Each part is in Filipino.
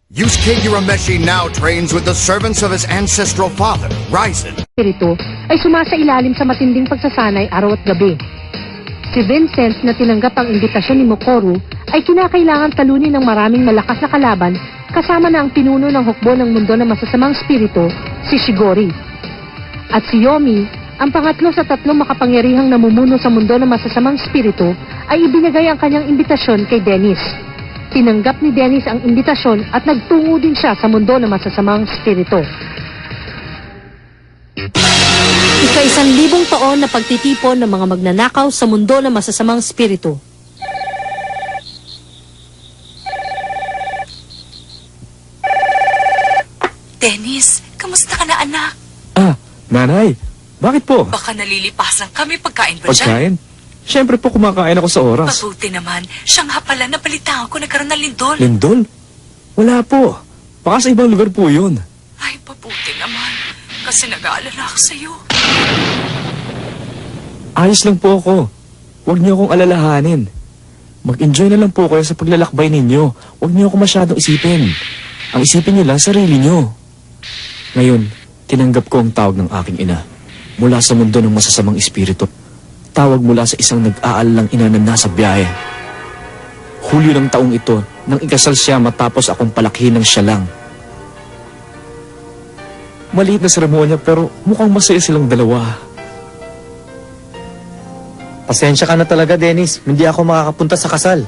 Yusuke Urameshi now trains with the servants of his ancestral father, Ryzen. Espiritu ay sumasailalim sa matinding pagsasanay araw at gabi. Si Vincent na tinanggap ang imbitasyon ni Mokoru ay kinakailangan talunin ng maraming malakas na kalaban kasama na ang pinuno ng hukbo ng mundo ng masasamang espiritu, si Shigori. At si Yomi, ang pangatlo sa tatlong makapangyarihang namumuno sa mundo ng masasamang espiritu, ay ibinigay ang kanyang imbitasyon kay Dennis. Tinanggap ni Dennis ang imbitasyon at nagtungo din siya sa mundo ng masasamang espiritu. Ika-1,000 taon na pagtitipon ng mga magnanakaw sa mundo ng masasamang espiritu. Dennis, kamusta ka na anak? Nanay, bakit po? Baka nalilipasan kami pagkain ba dyan? Pagkain? Siyempre po kumakain ako sa oras. Mabuti naman, siyang pala napalitan ko nagkaroon ng lindol. Lindol? Wala po. Baka sa ibang lugar po yun. Ay, mabuti naman. Kasi nag-aalala ako sa'yo. Ayos lang po ako. Huwag niyo akong alalahanin. Mag-enjoy na lang po kayo sa paglalakbay ninyo. Huwag niyo ako masyadong isipin. Ang isipin niyo lang sarili niyo. Ngayon, tinanggap ko ang tawag ng aking ina. Mula sa mundo ng masasamang espiritu. Tawag mula sa isang nag-aalalang ina na nasa biyahe. Hulyo ng taong ito, nang ikasal siya matapos akong palakihin ng siya lang. Maliit na seremonya pero mukhang masaya silang dalawa. Pasensya ka na talaga, Dennis. Hindi ako makakapunta sa kasal.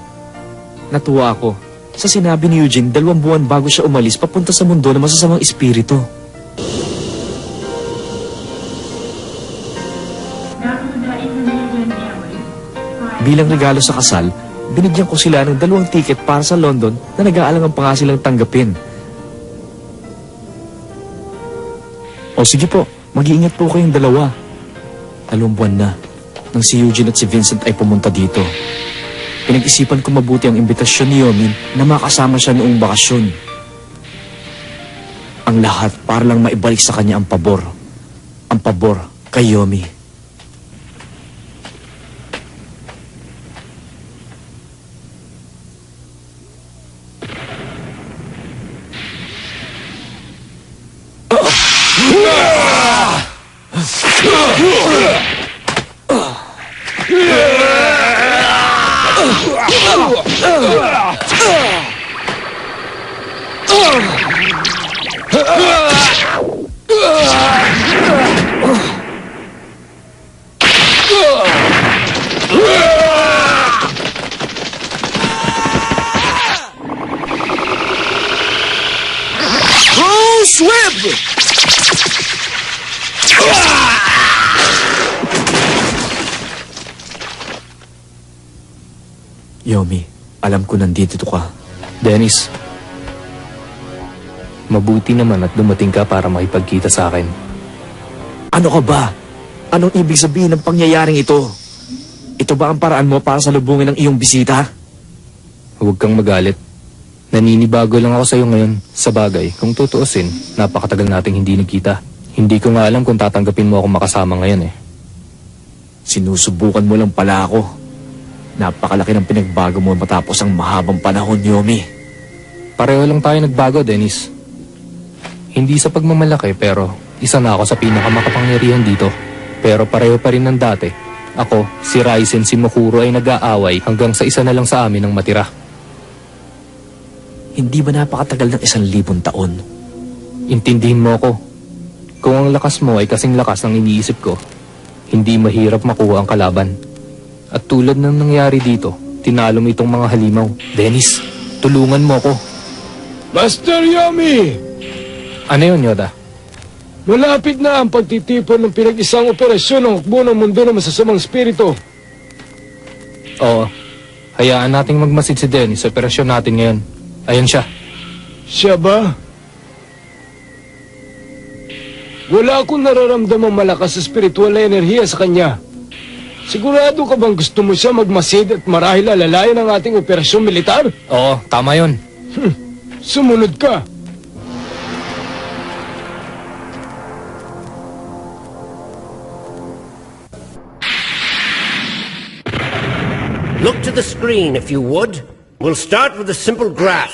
Natuwa ako. Sa sinabi ni Eugene, 2 buwan bago siya umalis papunta sa mundo ng masasamang espiritu. Bilang regalo sa kasal, binigyan ko sila ng 2 ticket para sa London na nag-aalangan pa nga silang tanggapin. O sige po, mag-iingat po kayong 2. 2 buwan na, nang si Eugene at si Vincent ay pumunta dito. Pinag-isipan ko mabuti ang imbitasyon ni Yomin na makasama siya noong bakasyon. Ang lahat para lang maibalik sa kanya ang pabor. Ang pabor kay Yomi. Yomi, alam ko nandito ka. Dennis, mabuti naman at dumating ka para makipagkita sa akin. Ano ka ba? Anong ibig sabihin ng pangyayaring ito? Ito ba ang paraan mo para salubungin ang iyong bisita? Huwag kang magalit. Naninibago lang ako sa'yo ngayon. Sa bagay, kung tutuusin, napakatagal nating hindi nagkita. Hindi ko nga alam kung tatanggapin mo ako makasama ngayon eh. Sinusubukan mo lang pala ako. Napakalaki ng pinagbago mo matapos ang mahabang panahon, Yomi. Pareho lang tayo nagbago, Dennis. Hindi sa pagmamalaki pero isa na ako sa pinakamakapangyarihan dito. Pero pareho pa rin ng dati. Ako, si Ryzen, si Mokuro ay nag-aaway hanggang sa isa na lang sa amin ang matira. Hindi ba napakatagal ng 1,000 taon? Intindihin mo ako. Kung ang lakas mo ay kasing lakas ng iniisip ko, hindi mahirap makuha ang kalaban. At tulad ng nangyari dito, tinalo mo itong mga halimaw. Dennis, tulungan mo ako. Master Yomi! Ano yun, Yoda? Malapit na ang pagtitipon ng pinag-isang operasyon ng hukbo ng mundo ng masasamang espiritu. Oo. Hayaan nating magmasid si Dennis sa operasyon natin ngayon. Ayan siya. Siya ba? Wala akong nararamdamang malakas sa spiritual na enerhiya sa kanya. Sigurado ka bang gusto mo siya magmasid at marahil alalayan ang ating operasyon militar? Oo, tama yun. Sumunod ka. Look to the screen, if you would. We'll start with a simple graph.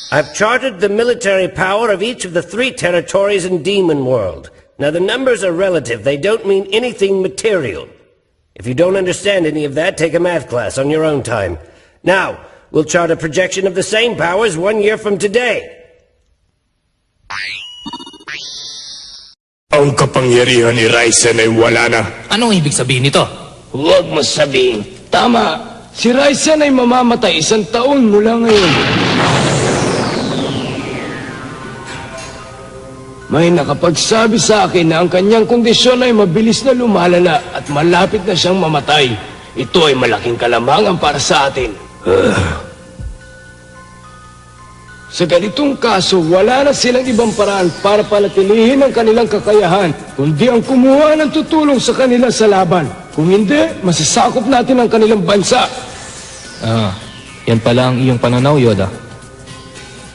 I've charted the military power of each of the 3 territories in Demon World. Now, the numbers are relative. They don't mean anything material. If you don't understand any of that, take a math class on your own time. Now, we'll chart a projection of the same powers 1 year from today. Ang kapangyarihan ni Ryzen ay wala na. Anong ibig sabihin nito? Huwag mo sabihin. Tama, si Ryzen ay mamamatay 1 taon mula ngayon. May nakapagsabi sa akin na ang kanyang kondisyon ay mabilis na lumalala at malapit na siyang mamatay. Ito ay malaking kalamangan para sa atin. Sa ganitong kaso, wala na silang ibang paraan para panatilihin ang kanilang kakayahan, kundi ang kumuha ng tutulong sa kanila sa laban. Kung hindi, masasakop natin ang kanilang bansa. Yan pala ang iyong pananaw, Yoda.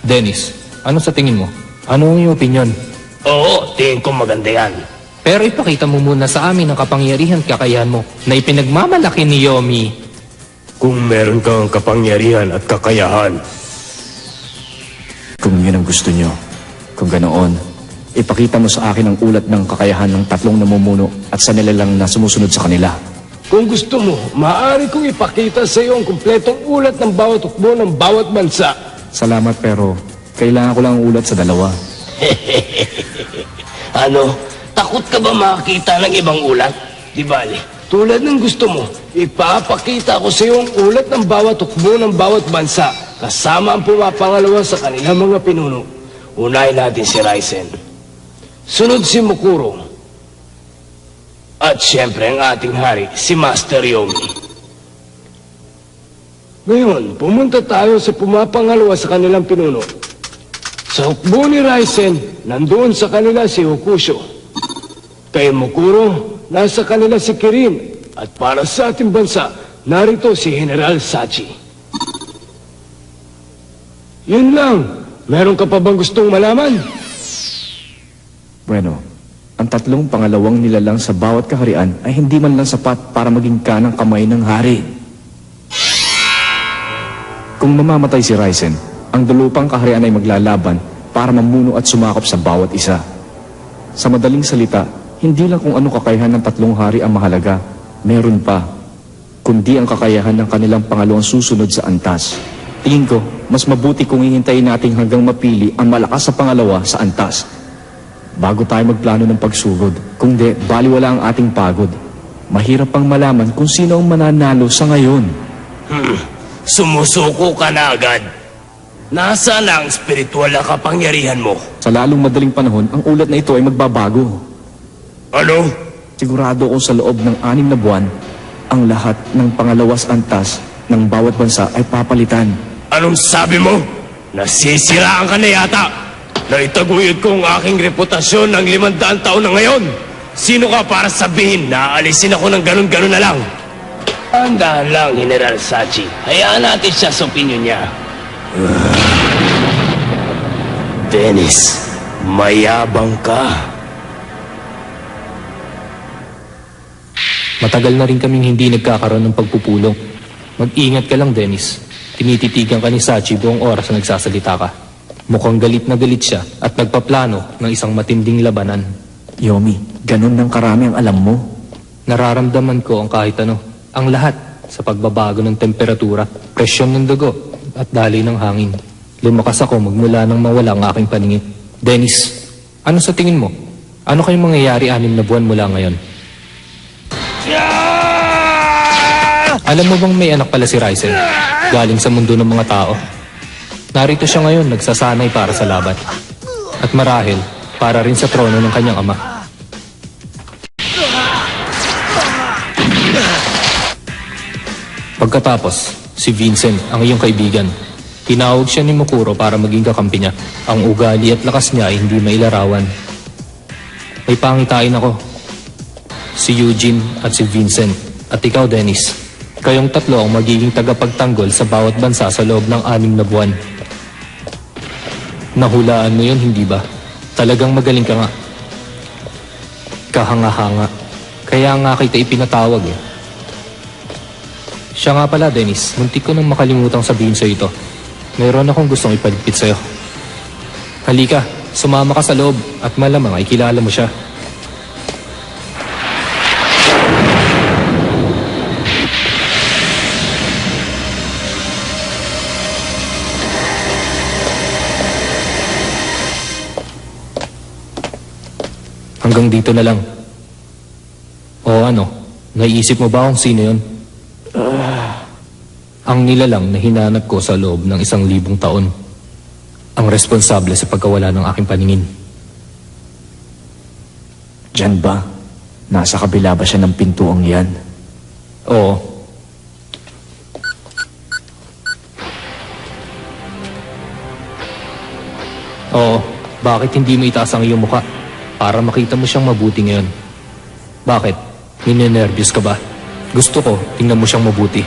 Dennis, ano sa tingin mo? Ano ang iyong opinion? Oo, tingin ko maganda yan. Pero ipakita mo muna sa amin ang kapangyarihan at kakayahan mo na ipinagmamalaki ni Yomi. Kung meron kang kapangyarihan at kakayahan, Kung yun ang gusto nyo, kung ganoon, ipakita mo sa akin ang ulat ng kakayahan ng 3 namumuno at sa nilalang na sumusunod sa kanila. kung gusto mo, maaari kong ipakita sa iyo ang kumpletong ulat ng bawat hukbo ng bawat bansa. Salamat pero kailangan ko lang ang ulat sa 2. Ano? Takot ka ba makakita ng ibang ulat? Di bale. Tulad ng gusto mo, ipapakita ko sa iyo ang ulat ng bawat hukbo ng bawat bansa, kasama ang pumapangalawa sa kanilang mga pinuno. Unahin natin si Ryzen. Sunod si Mukuro. At siyempre ang ating hari, si Master Yomi. Ngayon, pumunta tayo sa pumapangalawa sa kanilang pinuno. Sa hukbo ni Ryzen, nandoon sa kanila si Hokusho. Kay Mukuro, nasa kanila si Kirin. At para sa ating bansa, narito si General Sachi. Yun lang. Meron ka pa bang gustong malaman? Bueno, ang 3 pangalawang nilalang sa bawat kaharian ay hindi man lang sapat para maging kanang kamay ng hari. Kung mamamatay si Ryzen, ang 2 kaharian ay maglalaban para mamuno at sumakop sa bawat isa. Sa madaling salita, hindi lang kung ano kakayahan ng 3 hari ang mahalaga, meron pa, kundi ang kakayahan ng kanilang pangalawang susunod sa antas. Tingin ko, mas mabuti kung hihintayin natin hanggang mapili ang malakas sa pangalawa sa antas. Bago tayo magplano ng pagsugod, kung di, baliwala ang ating pagod. Mahirap pang malaman kung sino ang mananalo sa ngayon. Sumusuko ka na agad. Nasaan ang spiritual na kapangyarihan mo? Sa lalong madaling panahon, ang ulat na ito ay magbabago. Ano? Sigurado kung sa loob ng 6 na buwan, ang lahat ng pangalawas antas ng bawat bansa ay papalitan. Anong sabi mo? Nasisiraan ka na yata. Naitaguyod ko ang aking reputasyon ng 500 taon na ngayon. Sino ka para sabihin na aalisin ako ng ganun-ganun na lang? Andahan lang, General Sachi. Hayaan natin siya sa opinion niya. Dennis, mayabang ka. Matagal na rin kaming hindi nagkakaroon ng pagpupulong. Mag-ingat ka lang, Dennis. Tinititigan ka ni Sachi buong oras na nagsasalita ka. Mukhang galit na galit siya at nagpaplano ng isang matinding labanan. Yomi, ganun ng karami ang alam mo. Nararamdaman ko ang kahit ano, ang lahat sa pagbabago ng temperatura, presyon ng dugo at daloy ng hangin. Lumakas ako magmula nang mawala ang aking paningin. Dennis, ano sa tingin mo? Ano kayong mangyayari 6 na buwan mula ngayon? Alam mo bang may anak pala si Ryzen? Galing sa mundo ng mga tao. Narito siya ngayon nagsasanay para sa laban. At marahil, para rin sa trono ng kanyang ama. Pagkatapos, si Vincent, ang iyong kaibigan. Tinawag siya ni Mukuro para maging kakampi niya. Ang ugali at lakas niya ay hindi mailarawan. May pangitain ako. Si Eugene at si Vincent. At ikaw, Dennis. Kayong 3 ang magiging tagapagtanggol sa bawat bansa sa loob ng 6 na buwan. Nahulaan mo yun, hindi ba? Talagang magaling ka nga. Kahanga-hanga. Kaya nga kita ipinatawag eh. Siya nga pala, Dennis. Muntik ko nang makalimutang sabihin sa ito. mayroon akong gustong ipaligpit sa'yo. Halika, sumama ka sa loob at malamang ay kilala mo siya. Hanggang dito na lang. O ano, naiisip mo ba kung sino yun? Ang nilalang na hinanap ko sa loob ng 1,000 taon. Ang responsable sa pagkawala ng aking paningin. Diyan ba? Nasa kabila ba siya ng pintuang yan? Oo. Oo, bakit hindi mo itaas ang iyong muka? Para makita mo siyang mabuti ngayon. Bakit? Ninenervyos ka ba? Gusto ko, tingnan mo siyang mabuti.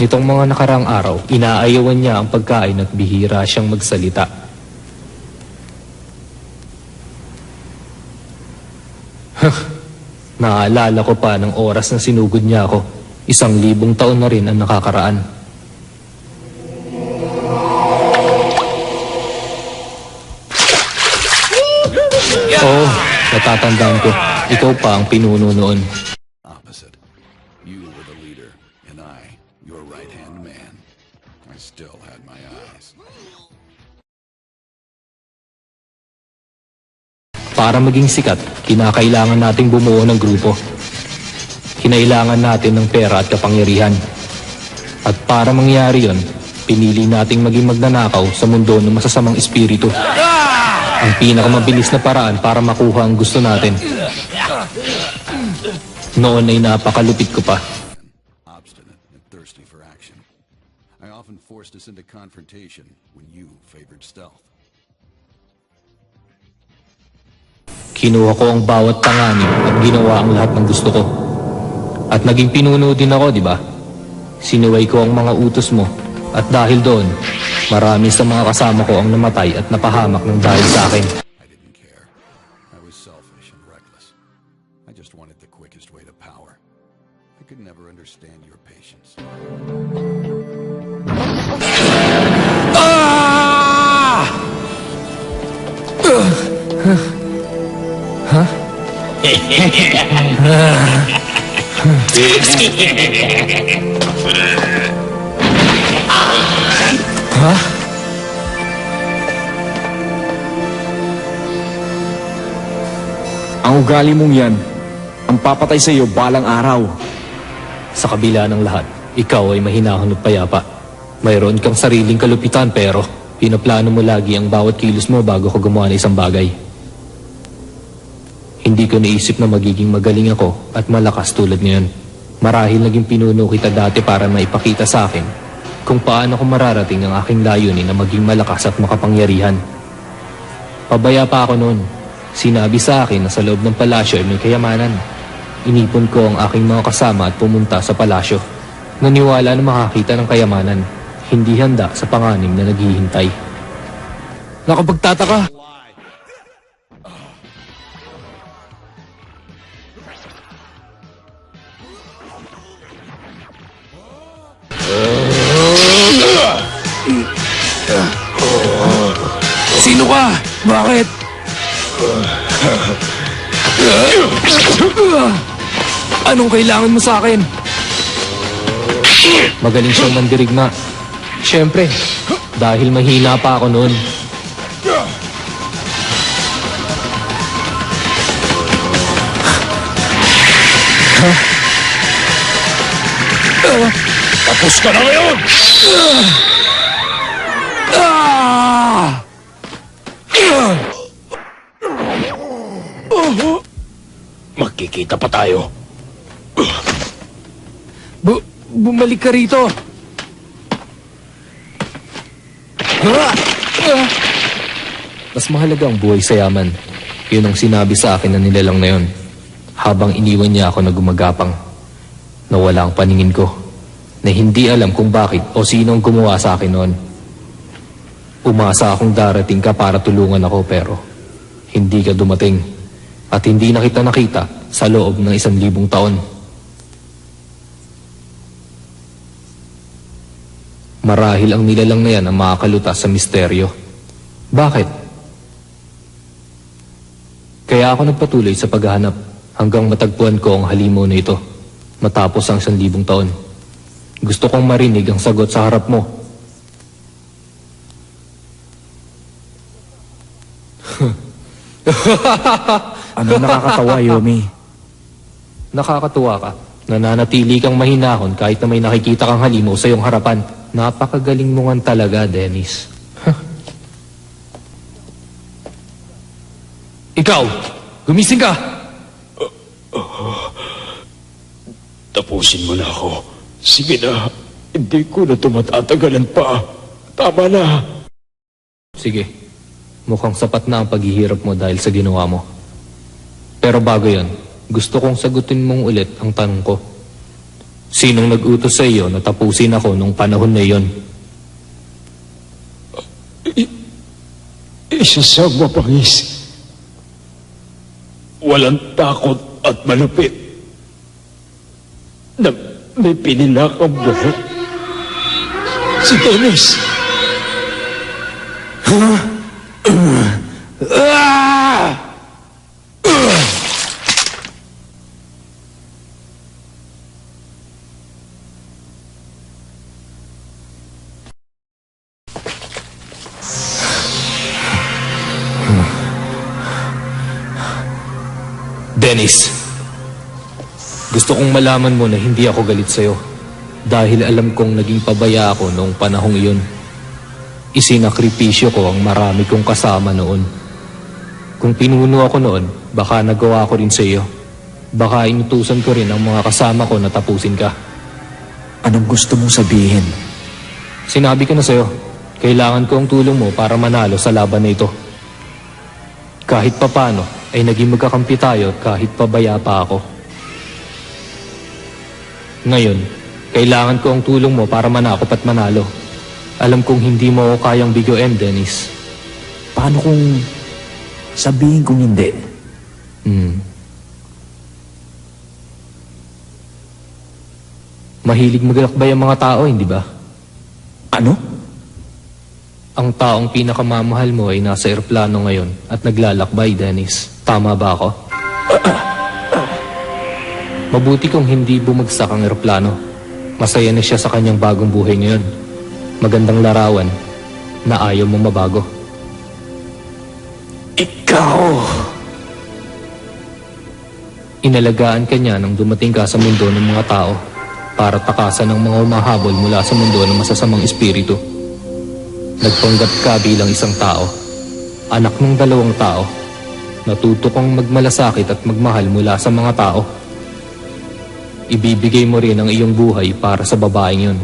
Nitong mga nakarang araw, inaayawan niya ang pagkain at bihira siyang magsalita. Naalala ko pa ng oras na sinugod niya ako. 1,000 taon na rin ang nakakaraan. Oo, natatandaan ko. Ikaw pa ang pinuno noon. Opposite. You were the leader, and I, your right-hand man. I still had my eyes. Para maging sikat, kinakailangan nating bumuo ng grupo. Kinailangan natin ng pera at kapangyarihan. At para mangyari yon, pinili nating maging magnanakaw sa mundo ng masasamang espiritu. Ang pinakamabilis na paraan para makuha ang gusto natin. Noon ay napakalupit ko pa. Obstinate and thirsty for action. I often forced us into confrontation when you favored stealth. Kinuha ko ang bawat panganib at ginawa ang lahat ng gusto ko. At naging pinuno din ako, di ba? Sinuway ko ang mga utos mo. At dahil doon, marami sa mga kasama ko ang namatay at napahamak ng dahil sa akin. I didn't care. I was selfish and reckless. I just wanted the quickest way to power. I could never understand your patience. Ang ugali mong yan, ang papatay sa iyo balang araw. Sa kabila ng lahat, ikaw ay mahinahon at payapa. Mayroon kang sariling kalupitan pero pinaplano mo lagi ang bawat kilos mo bago ka gumawa ng isang bagay. Hindi ko naisip na magiging magaling ako at malakas tulad ngayon. Marahil naging pinuno kita dati para maipakita sa akin kung paano ko mararating ang aking layunin na maging malakas at makapangyarihan. Pabaya pa ako noon. Sinabi sa akin na sa loob ng palasyo ay may kayamanan. Inipon ko ang aking mga kasama at pumunta sa palasyo. Naniwala na makakita ng kayamanan. Hindi handa sa panganib na naghihintay. Nakapagtataka! Sino ka? Bakit? Anong kailangan mo sa akin? Magaling siyang mandirigma. Siyempre, dahil mahina pa ako noon. Tapos ka na ngayon! Magkikita pa tayo. Bumalik ka rito! Mas mahalaga ang buhay sa yaman. Yun ang sinabi sa akin na nilalang na yun. Habang iniwan niya ako na gumagapang. Nawala ang paningin ko. Na hindi alam kung bakit o sino ang gumawa sa akin noon. Umasa akong darating ka para tulungan ako pero hindi ka dumating. At hindi na kita nakita sa loob ng 1,000 taon. Marahil ang nilalang na yan ang makakalutas sa misteryo. Bakit? Kaya ako nagpatuloy sa paghahanap hanggang matagpuan ko ang halimaw na ito matapos ang 1,000 taon. Gusto kong marinig ang sagot sa harap mo. Ano nakakatawa, Yomi? Nakakatuwa ka. Nananatili kang mahinahon kahit na may nakikita kang halimaw sa iyong harapan. Napakagaling mo nga talaga, Dennis. Ikaw! Gumising ka! Tapusin mo na ako. Sige na. Hindi ko na tumatatagalan pa. Tama na. Sige. Mukhang sapat na ang paghihirap mo dahil sa ginawa mo. Pero bago yan, gusto kong sagutin mong ulit ang tanong ko. Sinong nag-utos sa iyo na tapusin ako nung panahon na iyon? Isa sa mapangis. Walang takot at malupit. Na may pinilakang buhok. Si Dennis. Dennis, gusto kong malaman mo na hindi ako galit sa'yo dahil alam kong naging pabaya ako noong panahong iyon. Isinakripisyo ko ang marami kong kasama noon. Kung pinuno ako noon, baka nagawa ko rin sa iyo. Baka inutusan ko rin ang mga kasama ko na tapusin ka. Anong gusto mong sabihin? Sinabi ko na sa'yo, kailangan ko ang tulong mo para manalo sa laban na ito. Kahit papano ay naging magkakampi tayo kahit pabaya pa ako. Ngayon, kailangan ko ang tulong mo para manakop at manalo. Alam kong hindi mo ako kayang biguin, Dennis. Paano kung sabihin kong hindi? Mahilig maglakbay ang mga tao, hindi ba? Ano? Ang taong pinakamamahal mo ay nasa eroplano ngayon at naglalakbay, Dennis. Tama ba ako? Mabuti kung hindi bumagsak ang eroplano. Masaya na siya sa kanyang bagong buhay ngayon. Magandang larawan na ayaw mo mabago. Ikaw! Inalagaan ka niya nang dumating ka sa mundo ng mga tao para takasan ang mga umahabol mula sa mundo ng masasamang espiritu. Nagpanggap ka bilang isang tao, anak ng 2 tao. Natuto kang magmalasakit at magmahal mula sa mga tao. Ibibigay mo rin ang iyong buhay para sa babaeng yun.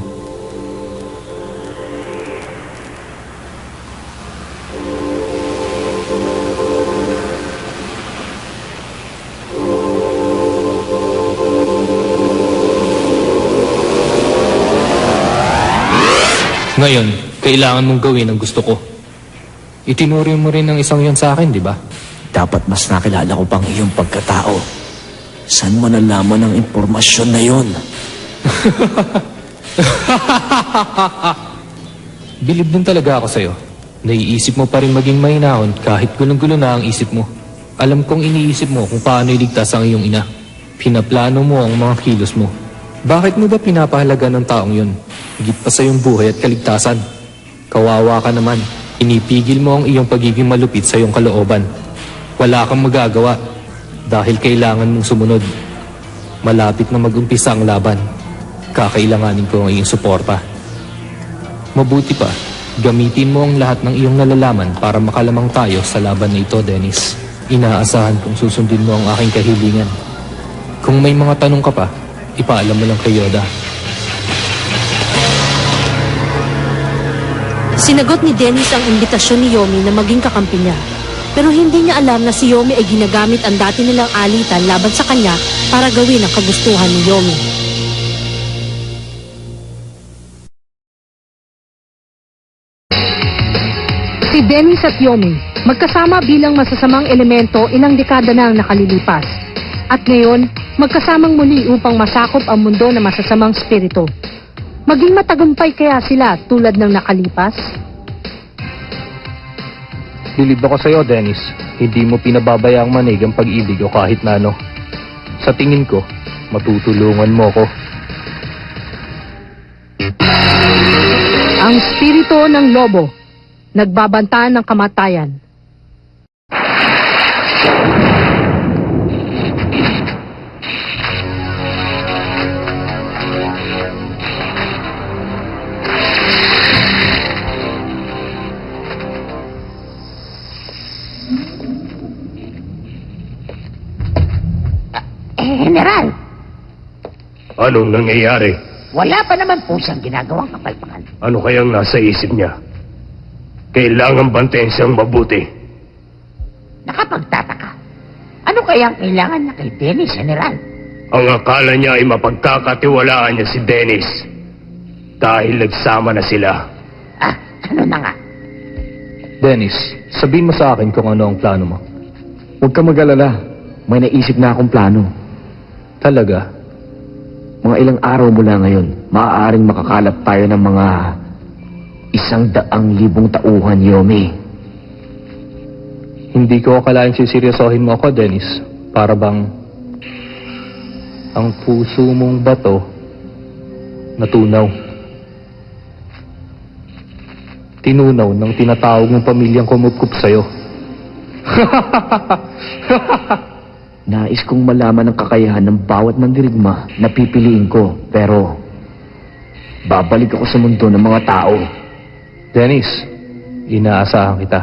Ngayon, kailangan mong gawin ang gusto ko. Itinuri mo rin ang isang yon sa akin, di ba? Dapat mas nakilala ko pang iyong pagkatao. Saan mo nalaman ang impormasyon na yon? Bilib din talaga ako sa'yo. Naiisip mo pa rin maging mahinahon kahit gulong-gulo na ang isip mo. Alam kong iniisip mo kung paano iligtas ang iyong ina. Pinaplano mo ang mga kilos mo. Bakit mo ba pinapahalaga ng taong yun? Higit pa sa iyong buhay at kaligtasan. Kawawa ka naman. Inipigil mo ang iyong pagiging malupit sa iyong kalooban. Wala kang magagawa dahil kailangan mong sumunod. Malapit na mag-umpisa ang laban. Kakailanganin ko ang iyong suporta. Mabuti pa, gamitin mo ang lahat ng iyong nalalaman para makalamang tayo sa laban na ito, Dennis. Inaasahan kong susundin mo ang aking kahilingan. Kung may mga tanong ka pa, ipaalam mo lang kay Yoda. Sinagot ni Dennis ang imbitasyon ni Yomi na maging kakampi niya. Pero hindi niya alam na si Yomi ay ginagamit ang dati nilang alitan laban sa kanya para gawin ang kagustuhan ni Yomi. Si Dennis at Yomi, magkasama bilang masasamang elemento ilang dekada na ang nakalilipas. At ngayon, magkasamang muli upang masakop ang mundo ng masasamang spirito. Maging matagumpay kaya sila tulad ng nakalipas? Bilib ako sa'yo, Dennis. Hindi mo pinababayaang manig ang pag-ibig o kahit na ano. Sa tingin ko, matutulungan mo ko. Ang spirito ng lobo, nagbabanta ng kamatayan. General, Anong nangyayari? wala pa naman po siyang ginagawang kapalpakan. Ano kayang nasa isip niya? Kailangan bantayan siyang mabuti. Nakapagtataka. Ano kaya ang kailangan na kay Dennis, General? Ang akala niya ay mapagkakatiwalaan niya si Dennis. Dahil nagsama na sila. Ah, ano na nga? Dennis, sabihin mo sa akin kung ano ang plano mo. Huwag ka mag-alala. May naisip na akong plano. Talaga? Mga ilang araw mula ngayon, maaaring makakalap tayo ng mga 100,000 tauhan, Yomi. Hindi ko akalaing siseryosohin mo ako, Dennis. Para bang ang puso mong bato natunaw. Tinunaw ng tinatawag mong pamilyang kumupkup sa'yo. Nais kong malaman ang kakayahan ng bawat mandirigma na pipiliin ko, pero babalik ako sa mundo ng mga tao. Dennis, inaasahan kita.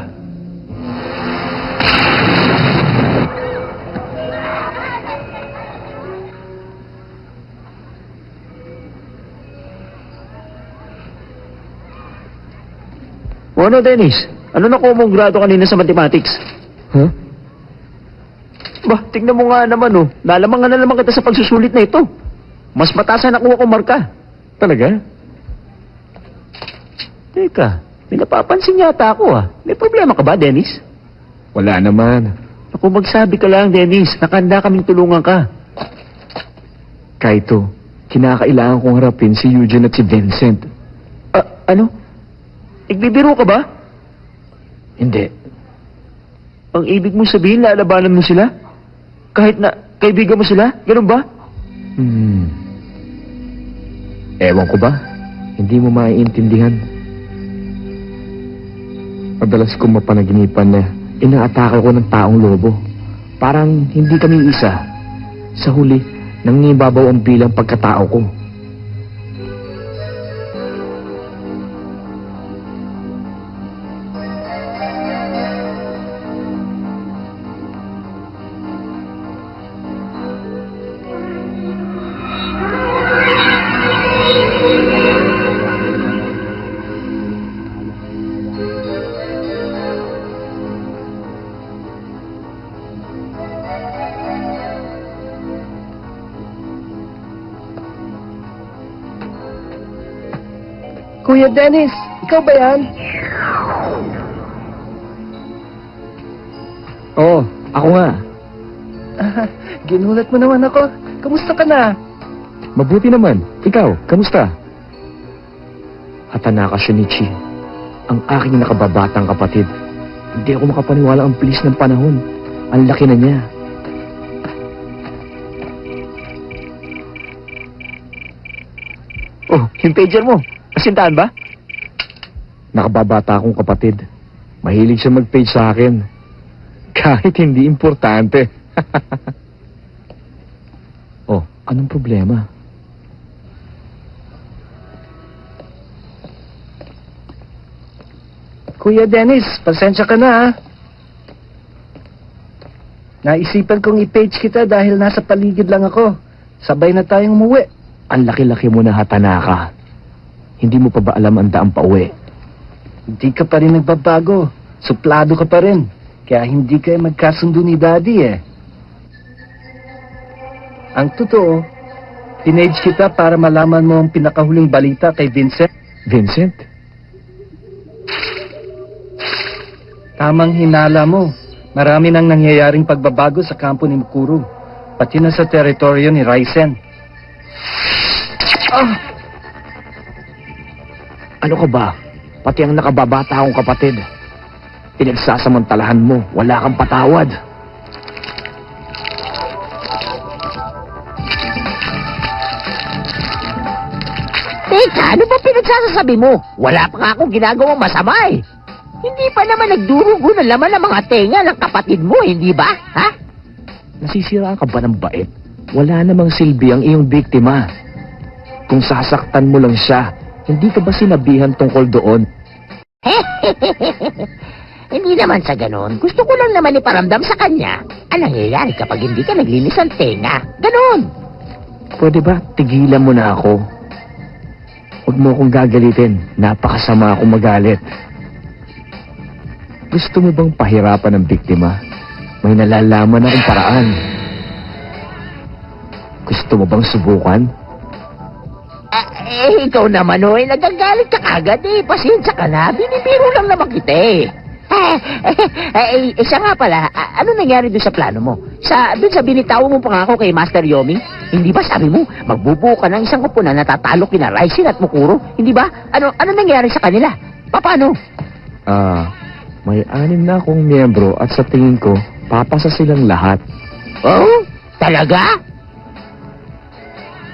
O ano, Dennis? Ano nakuha mong grado kanina sa mathematics? Huh? Bah, tignan mo nga naman, oh. Nalamangan na naman kita sa pagsusulit na ito. Mas mataas na nakuha kong marka. Talaga? Teka, may napapansin yata ako, ah. May problema ka ba, Dennis? Wala naman. Ako, magsabi ka lang, Dennis. Nakahanda kaming tulungan ka. Kaito, kinakailangan kong harapin si Eugene at si Vincent. Ano? Igbibiro ka ba? Hindi. Ang ibig mo sabihin, lalabanan mo sila? Kahit na kaibigan mo sila? Ganun ba? Ewan ko ba? Hindi mo maiintindihan. Madalas kong mapanaginipan na inaatake ko ng taong lobo. Parang hindi kami isa. Sa huli, nangingibabaw ang bilang pagkatao ko. Kuya Dennis, ikaw ba yan? Oo, ako nga. Ginulat mo naman ako. Kamusta ka na? Mabuti naman. Ikaw, kamusta? Hatanaka Shunichi, ang aking nakababatang kapatid. Hindi ako makapaniwala ang bilis ng panahon. Ang laki na niya. Oh, yung pager mo. Kasintahan ba? Nakababata akong kapatid. Mahilig siya mag-page sa akin. Kahit hindi importante. Oh, anong problema? Kuya Dennis, pasensya ka na ha. Naisipan kong i-page kita dahil nasa paligid lang ako. Sabay na tayong umuwi. Ang laki-laki mo na, Hatanaka. Hindi mo pa ba alam ang daang pauwi? Hindi ka pa rin nagbabago. Suplado ka pa rin. Kaya hindi kayo magkasundo ni Daddy eh. Ang totoo, tinage kita para malaman mo ang pinakahuling balita kay Vincent. Vincent? Tamang hinala mo. Marami nang nangyayaring pagbabago sa kampo ni Mukuru. Pati na sa teritoryo ni Raisen. Ano ka ba? Pati ang nakababata akong kapatid. Pinagsasamantalahan mo, wala kang patawad. Teka, ano ba pinagsasasabi mo? Wala pa nga akong ginagawang masama eh. Hindi pa naman nagdurugo ng laman ng mga tenga ng kapatid mo, hindi ba? Ha? Nasisiraan ka ba ng bait? Wala namang silbi ang iyong biktima. Kung sasaktan mo lang siya, hindi ka ba sinabihan tungkol doon? Hindi naman sa ganon. Gusto ko lang naman iparamdam sa kanya ang nangyayari kapag hindi ka naglinis ng tenga. Ganon. Pwede ba tigilan mo na ako? Huwag mo akong gagalitin. Napakasama akong magalit. Gusto mo bang pahirapan ng biktima? May nalalaman akong paraan. Gusto mo bang subukan? Ikaw naman nagagalit ka kagad eh. Pasensya ka na. Binibiro lang naman kita eh. Siya nga pala, ano nangyari doon sa plano mo? Doon sa binitaw mo pangako kay Master Yomi? Hindi ba sabi mo, magbubuo ka ng isang kupunan na tatalo kina Raisen at Mukuro? Hindi ba? Ano nangyari sa kanila? Paano? May 6 na akong miyembro at sa tingin ko, papasa silang lahat. Oh? Talaga?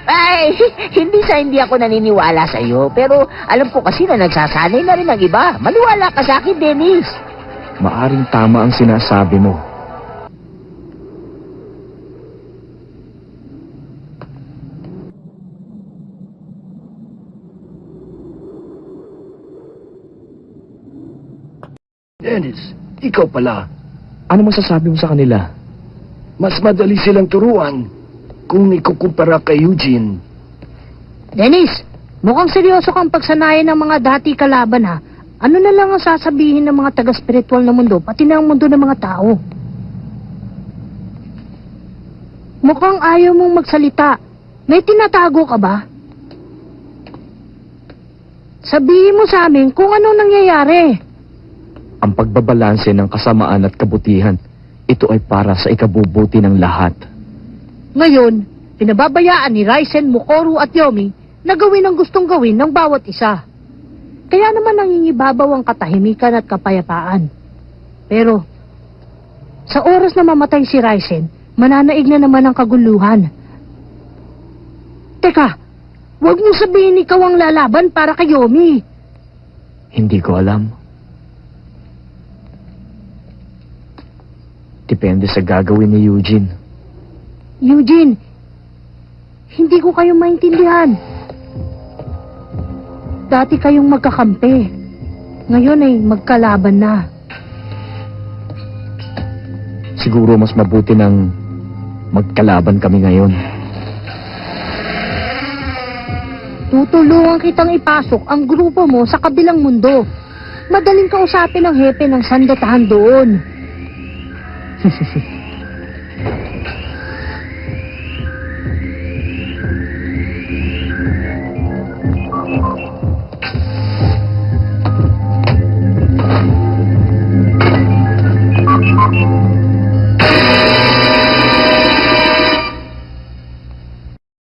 Ay, hindi ako naniniwala sa iyo. Pero alam ko kasi na nagsasanay na rin ang iba. Maniwala ka sa akin, Dennis. Maaring tama ang sinasabi mo. Dennis, ikaw pala. Ano masasabi mo sa kanila? Mas madali silang turuan kung ikukumpara kay Eugene. Dennis, mukhang seryoso kang pagsanayan ng mga dati kalaban ha. Ano na lang ang sasabihin ng mga taga-spiritual na mundo, pati na ang mundo ng mga tao? Mukhang ayaw mong magsalita. May tinatago ka ba? Sabihin mo sa amin kung ano nangyayari. Ang pagbabalanse ng kasamaan at kabutihan, ito ay para sa ikabubuti ng lahat. Ngayon, pinababayaan ni Raisen, Mukuru at Yomi na gawin ang gustong gawin ng bawat isa. Kaya naman nangingibabaw ang katahimikan at kapayapaan. Pero, sa oras na mamatay si Raisen, mananaig na naman ang kaguluhan. Teka, huwag mo sabihin ikaw ang lalaban para kay Yomi. Hindi ko alam. Depende sa gagawin ni Eugene. Eugene, hindi ko kayo maintindihan. Dati kayong magkakampi. Ngayon ay magkalaban na. Siguro mas mabuti nang magkalaban kami ngayon. Tutulungan kitang ipasok ang grupo mo sa kabilang mundo. Madaling kausapin ang hepe ng sandatahan doon.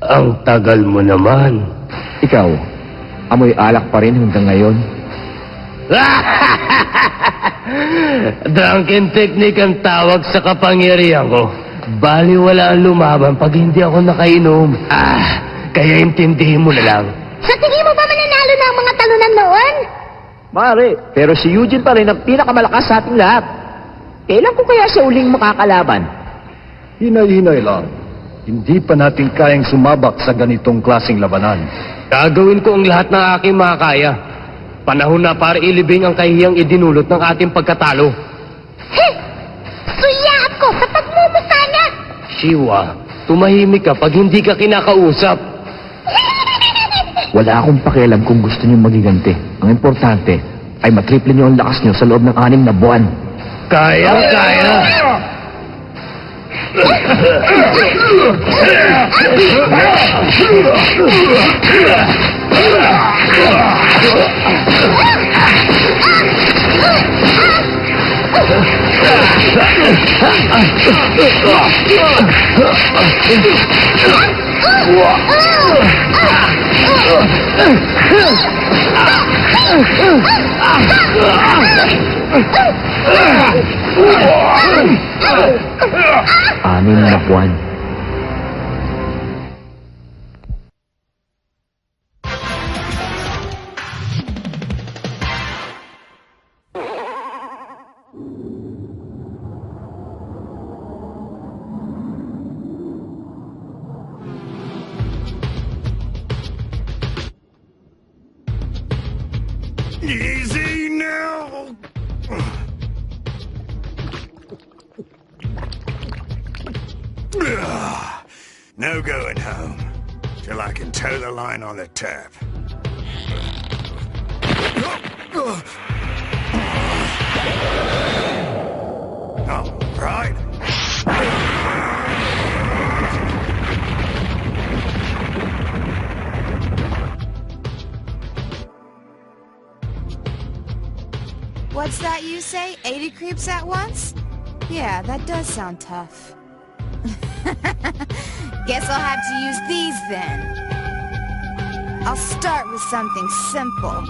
Ang tagal mo naman. Ikaw, amoy alak pa rin hanggang ngayon. Drunken technique ang tawag sa kapangyarihan ko. Bali wala ang lumaban pag hindi ako nakainom. Kaya intindihin mo na lang. Sa tingin mo ba mananalo na ang mga talunan noon? Mare, pero si Eugene pa rin ang pinakamalakas sa ating lahat. Kailan ko kaya siya uling makakalaban? Hinay-hinay lang. Hindi pa natin kayang sumabak sa ganitong klaseng labanan. Gagawin ko ang lahat ng aking makakaya. Panahon na para ilibing ang kahiyang idinulot ng ating pagkatalo. Suyaan ko sa pagmumukha niya! Shiwa, tumahimik ka pag hindi ka kinakausap. Wala akong pakialam kung gusto niyong magiganti. Ang importante, ay matriple niyo ang lakas niyo sa loob ng 6 na buwan. Kaya! Anim na buwan. Easy now! No going home till I can toe the line on the tap. All right. What's that you say? 80 creeps at once? Yeah, that does sound tough. Guess I'll have to use these then. I'll start with something simple.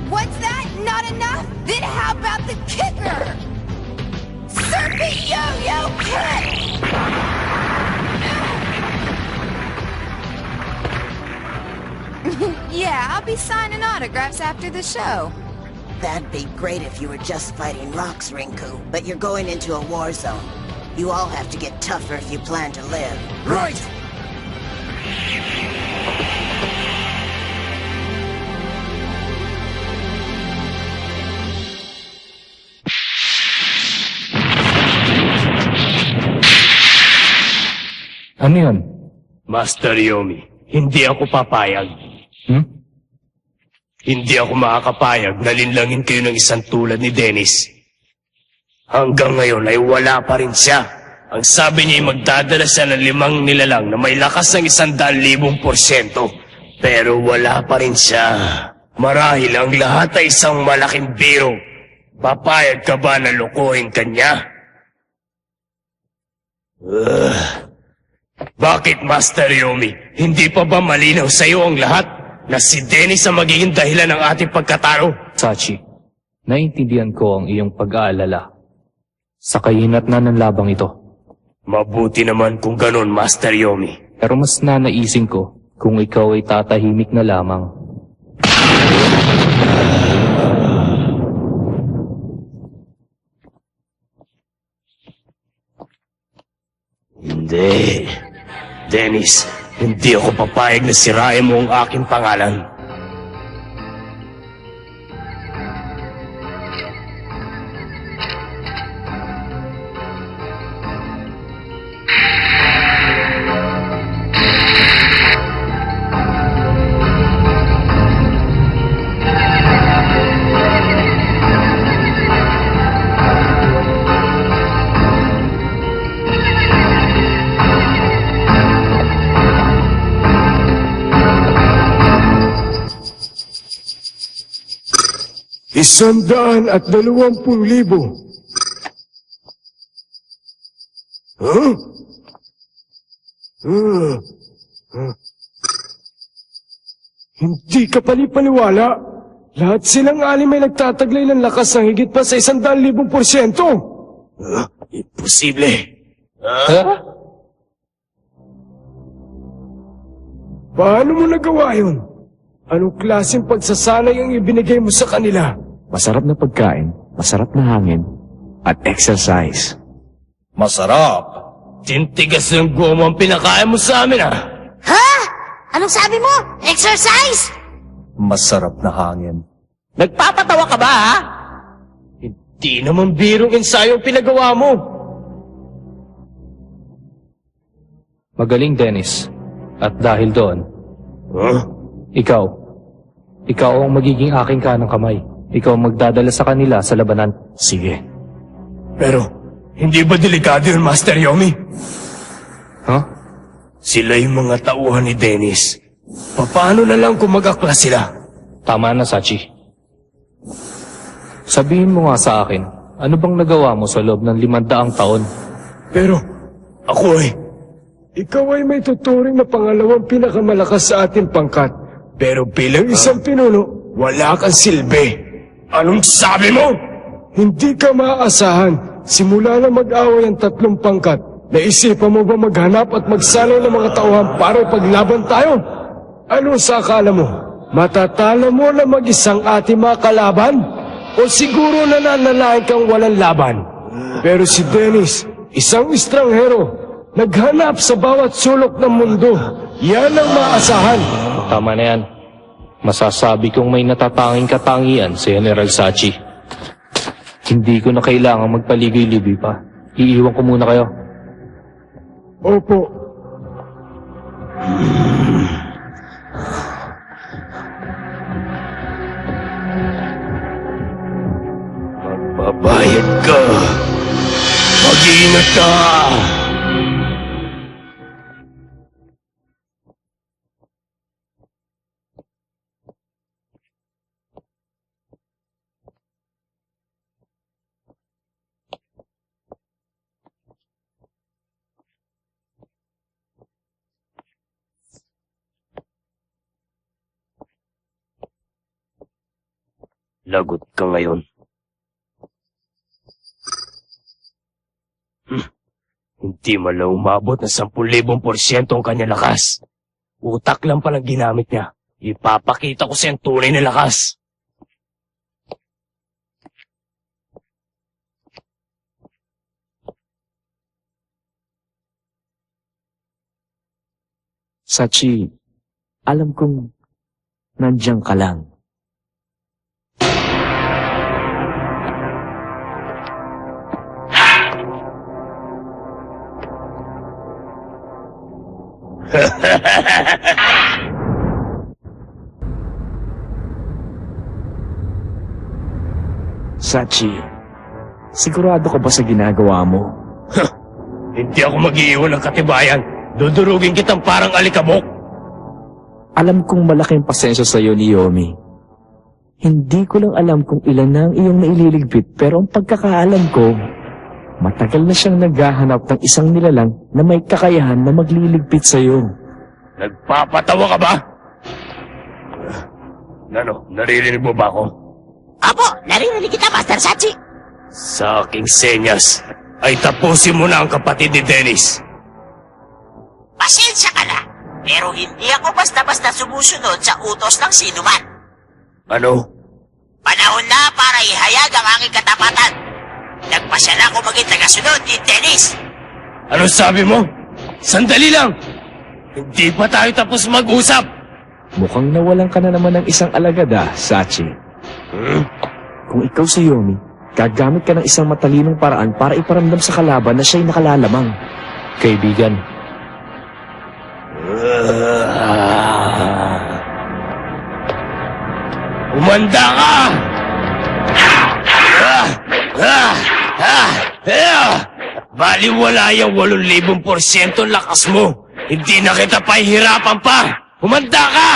What's that? Not enough? Then how about the kicker? Serpent yo-yo kick! Yeah, I'll be signing autographs after the show. That'd be great if you were just fighting rocks, Rinku, but you're going into a war zone. You all have to get tougher if you plan to live. Right! Ano yun? Master Yomi, hindi ako papayag. Hindi ako makakapayag na linlangin kayo ng isang tulad ni Dennis. Hanggang ngayon ay wala pa rin siya. Ang sabi niya ay magdadala siya ng 5 nilalang na may lakas ng 100,000%. Pero wala pa rin siya. Marahil ang lahat ay isang malaking biro. Papayag ka ba na lokohin kanya? Bakit, Master Yomi? Hindi pa ba malinaw sa iyo ang lahat na si Dennis ang magiging dahilan ng ating pagkatalo? Sachi, naiintindihan ko ang iyong pag-aalala sa kahinatnan ng labang ito. Mabuti naman kung ganon, Master Yomi. Pero mas nanaisin ko kung ikaw ay tatahimik na lamang. Hindi. Dennis, hindi ako papayag na sirain mo ang aking pangalan. $120,000. Huh? Hindi ka panipaniwala. Lahat silang 6 ay nagtataglay ng lakas ng higit pa sa 100,000%. Imposible. Paano mo nagawa yun? Anong klaseng pagsasanay ang ibinigay mo sa kanila? Masarap na pagkain, masarap na hangin, at exercise. Masarap. Tintigas ng goma ang pinakain mo sa amin, ah. Ha? Anong sabi mo? Exercise? Masarap na hangin. Nagpapatawa ka ba, ha? Hindi naman birong ensayo ang pinagawa mo. Magaling, Dennis. At dahil doon, Huh? ikaw ang magiging aking kanang kamay. Ikaw ang magdadala sa kanila sa labanan. Sige. Pero, hindi ba delikado yun, Master Yomi? Huh? Sila yung mga tauhan ni Dennis. Paano na lang kung mag-akla sila? Tama na, Sachi. Sabihin mo nga sa akin, ano bang nagawa mo sa loob ng 500 taon? Pero, ako ikaw ay may tuturing na pangalawang pinakamalakas sa ating pangkat. Pero bilang isang pinuno, wala kang silbi. Anong sabi mo? Hindi ka maaasahan. Simula na mag-away ang 3 pangkat, naisipan mo ba maghanap at magsanay ng mga tauhan para ipaglaban tayo? Ano sa akala mo? Matatalo mo na mag-isang ating mga kalaban? O siguro nananalain kang walang laban? Pero si Dennis, isang estranghero, naghanap sa bawat sulok ng mundo. Yan ang maasahan. Tama na yan. Masasabi kong may natatanging katangian si General Sachi. Hindi ko na kailangang magpaligoy-ligoy pa. Iiwan ko muna kayo. Opo. Magbabayad ka. Mag-iingat ka. Lagot ka ngayon. Hindi man lang umabot na 10,000% ang kanya lakas. Utak lang palang ginamit niya. Ipapakita ko siyang tunay na lakas. Sachi, alam kong nandiyan ka lang. Sachi, sigurado ka ba sa ginagawa mo? Hindi ako mag-iiwan ng katibayan. Dudurugin kitang parang alikabok. Alam kong malaking pasensya sa iyo ni Yomi. Hindi ko lang alam kung ilan na ang iyong naililigpit, pero ang pagkakaalam ko, matagal na siyang naghahanap ng isang nilalang na may kakayahan na magliligpit sa iyo. Nagpapatawa ka ba? Ano, naririnig mo ba ako? Apo, narinig kita, Master Sachi. Sa aking senyas, ay tapusin mo na ang kapatid ni Dennis. Pasensya ka na, pero hindi ako basta-basta sumusunod sa utos ng sinuman. Ano? Panahon na para ihayag ang aking katapatan. Nagpasya na ako maging tagasunod ni Dennis. Ano sabi mo? Sandali lang! Hindi pa tayo tapos mag-usap! Mukhang nawalan ka na naman ng isang alagad Sachi. Kung ikaw si Yomi, gagamit ka ng isang matalinong paraan para iparamdam sa kalaban na siya'y nakalalamang. Kaibigan, umanda ka! Baliwala yung 8,000% lakas mo. Hindi na kita pahihirapan pa! Umanda ka!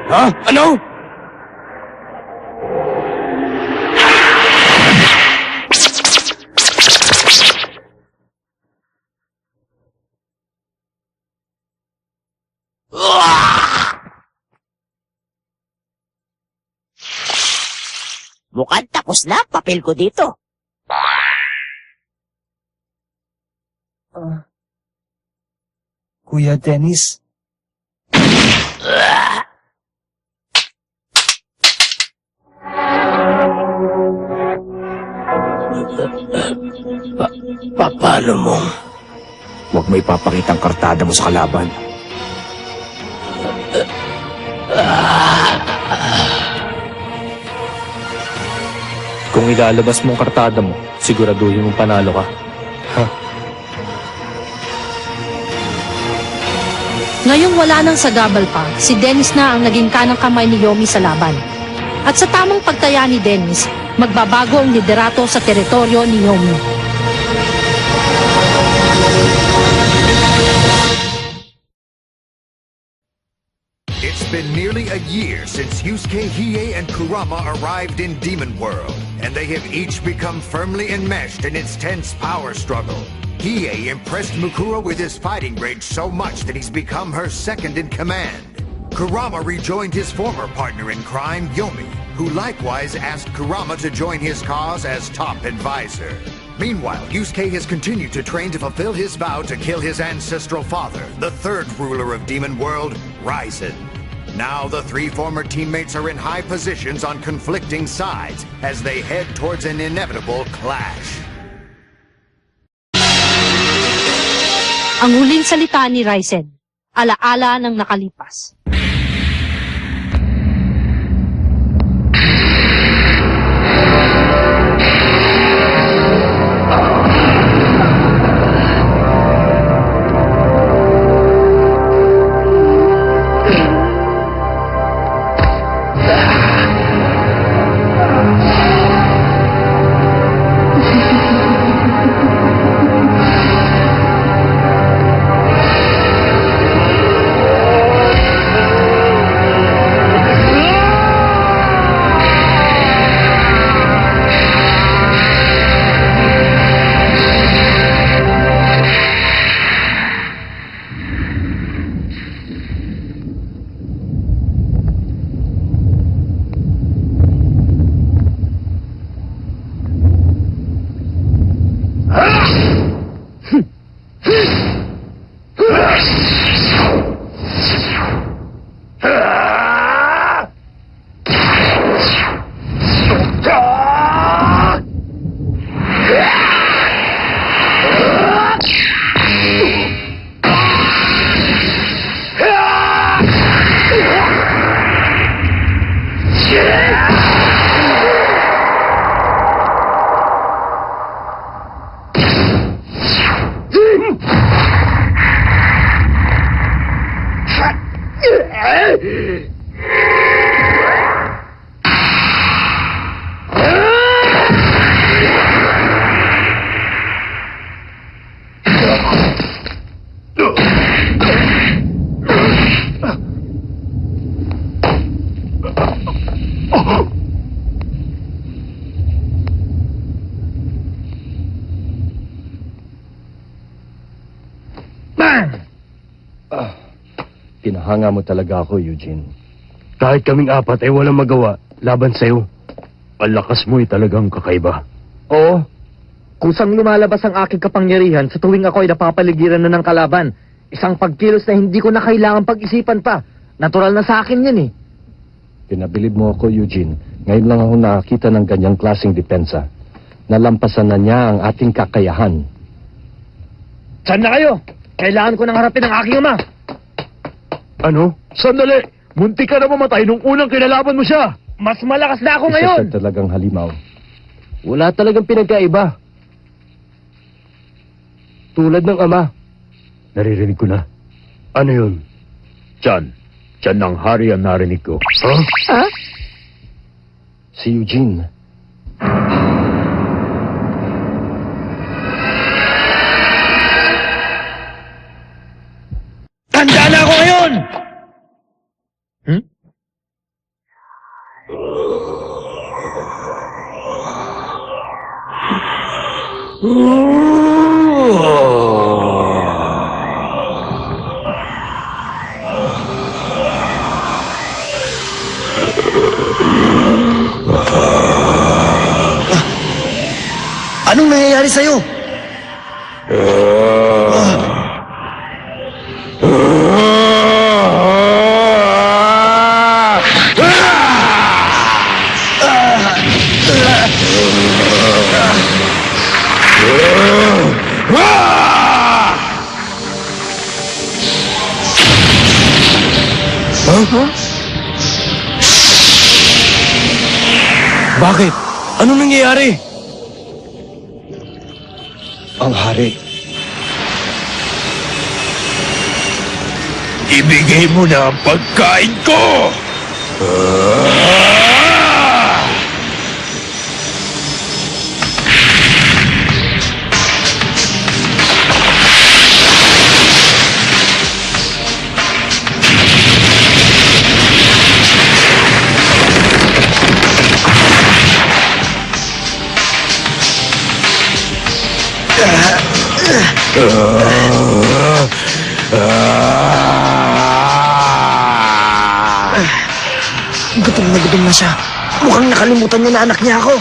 Ha? Ano? Mukhang tapos na ang papel ko dito. Kuya Dennis? Paano mo? Huwag mo ipapakitang kartada mo sa kalaban. Kung ilalabas mong kartada mo, siguraduhin mong panalo ka. Ha? Ngayong wala nang sagabal pa, si Dennis na ang naging kanang kamay ni Yomi sa laban. At sa tamang pagtaya ni Dennis, magbabago ang liderato sa teritoryo ni Yomi. It's been nearly a year since Yusuke, Hiei, and Kurama arrived in Demon World, and they have each become firmly enmeshed in its tense power struggle. Hiei impressed Mukuro with his fighting range so much that he's become her second in command. Kurama rejoined his former partner in crime, Yomi, who likewise asked Kurama to join his cause as top advisor. Meanwhile, Yusuke has continued to train to fulfill his vow to kill his ancestral father, the third ruler of Demon World, Raisen. Now the three former teammates are in high positions on conflicting sides as they head towards an inevitable clash. Ang huling salita ni Raisen, alaala ng nakalipas. Pinahanga mo talaga ako, Eugene. Kahit kaming apat ay walang magawa laban sa'yo. Ang lakas mo ay talagang kakaiba. Oo. Kusang lumalabas ang aking kapangyarihan sa tuwing ako ay napapaligiran na ng kalaban. Isang pagkilos na hindi ko na kailangan pag-isipan pa. Natural na sa akin yan eh. Pinabilib mo ako, Eugene. Ngayon lang ako nakakita ng ganyang klaseng depensa. Nalampasan na niya ang ating kakayahan. Saan na kayo? Kailangan ko nang harapin ang aking ama. Ano? Sandali! Munti ka na mamatay nung unang kinalaban mo siya! Mas malakas na ako ngayon! Isa talagang halimaw. Wala talagang pinagkaiba. Tulad ng ama. Naririnig ko na. Ano yun? Tiyan. Tiyan ng hari ang narinig ko. Huh? Ha? Si Eugene. Tanda na ako ngayon! Hmm? Anong nangyayari sa'yo? Bakit? Anong nangyayari? Ang hari. Ibigay mo na ang pagkain ko! Gutom na siya. Mukhang nakalimutan niya na anak niya ako.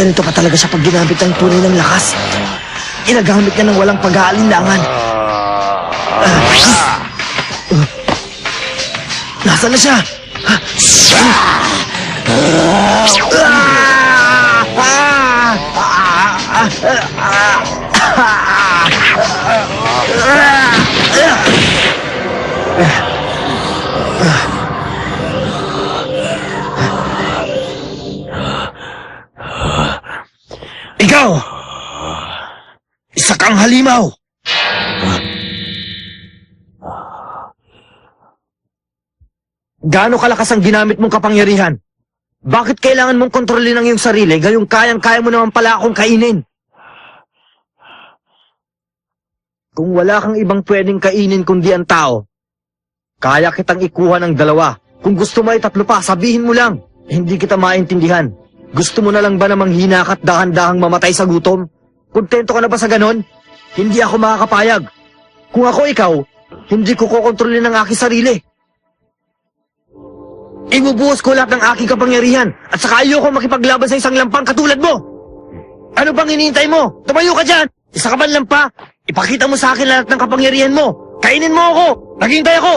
Ganito pa talaga siya pag ginamit ang tunay ng lakas. Ginagamit niya ng walang pag-aalinlangan. Nasaan na siya? Ikaw! Isa kang halimaw! Gaano kalakas ang ginamit mong kapangyarihan? Bakit kailangan mong kontrolin ang iyong sarili gayong kayang-kaya mo naman pala akong kainin? Kung wala kang ibang pwedeng kainin kundi ang tao, kaya kitang ikuha ng 2. Kung gusto mo ay 3 pa, sabihin mo lang. Hindi kita maintindihan. Gusto mo na lang ba namang hinakat dahan-dahang mamatay sa gutom? Kontento ka na ba sa ganon? Hindi ako makakapayag. Kung ako ikaw, hindi ko kokontrolin ang aking sarili. Ibubuhos ko lahat ng aking kapangyarihan at saka ayoko makipaglaban sa isang lampang katulad mo. Ano bang hinihintay mo? Tumayo ka dyan! Isa ka man lampa? Ipakita mo sa akin lahat ng kapangyarihan mo. Kainin mo ako! Naghihintay ako!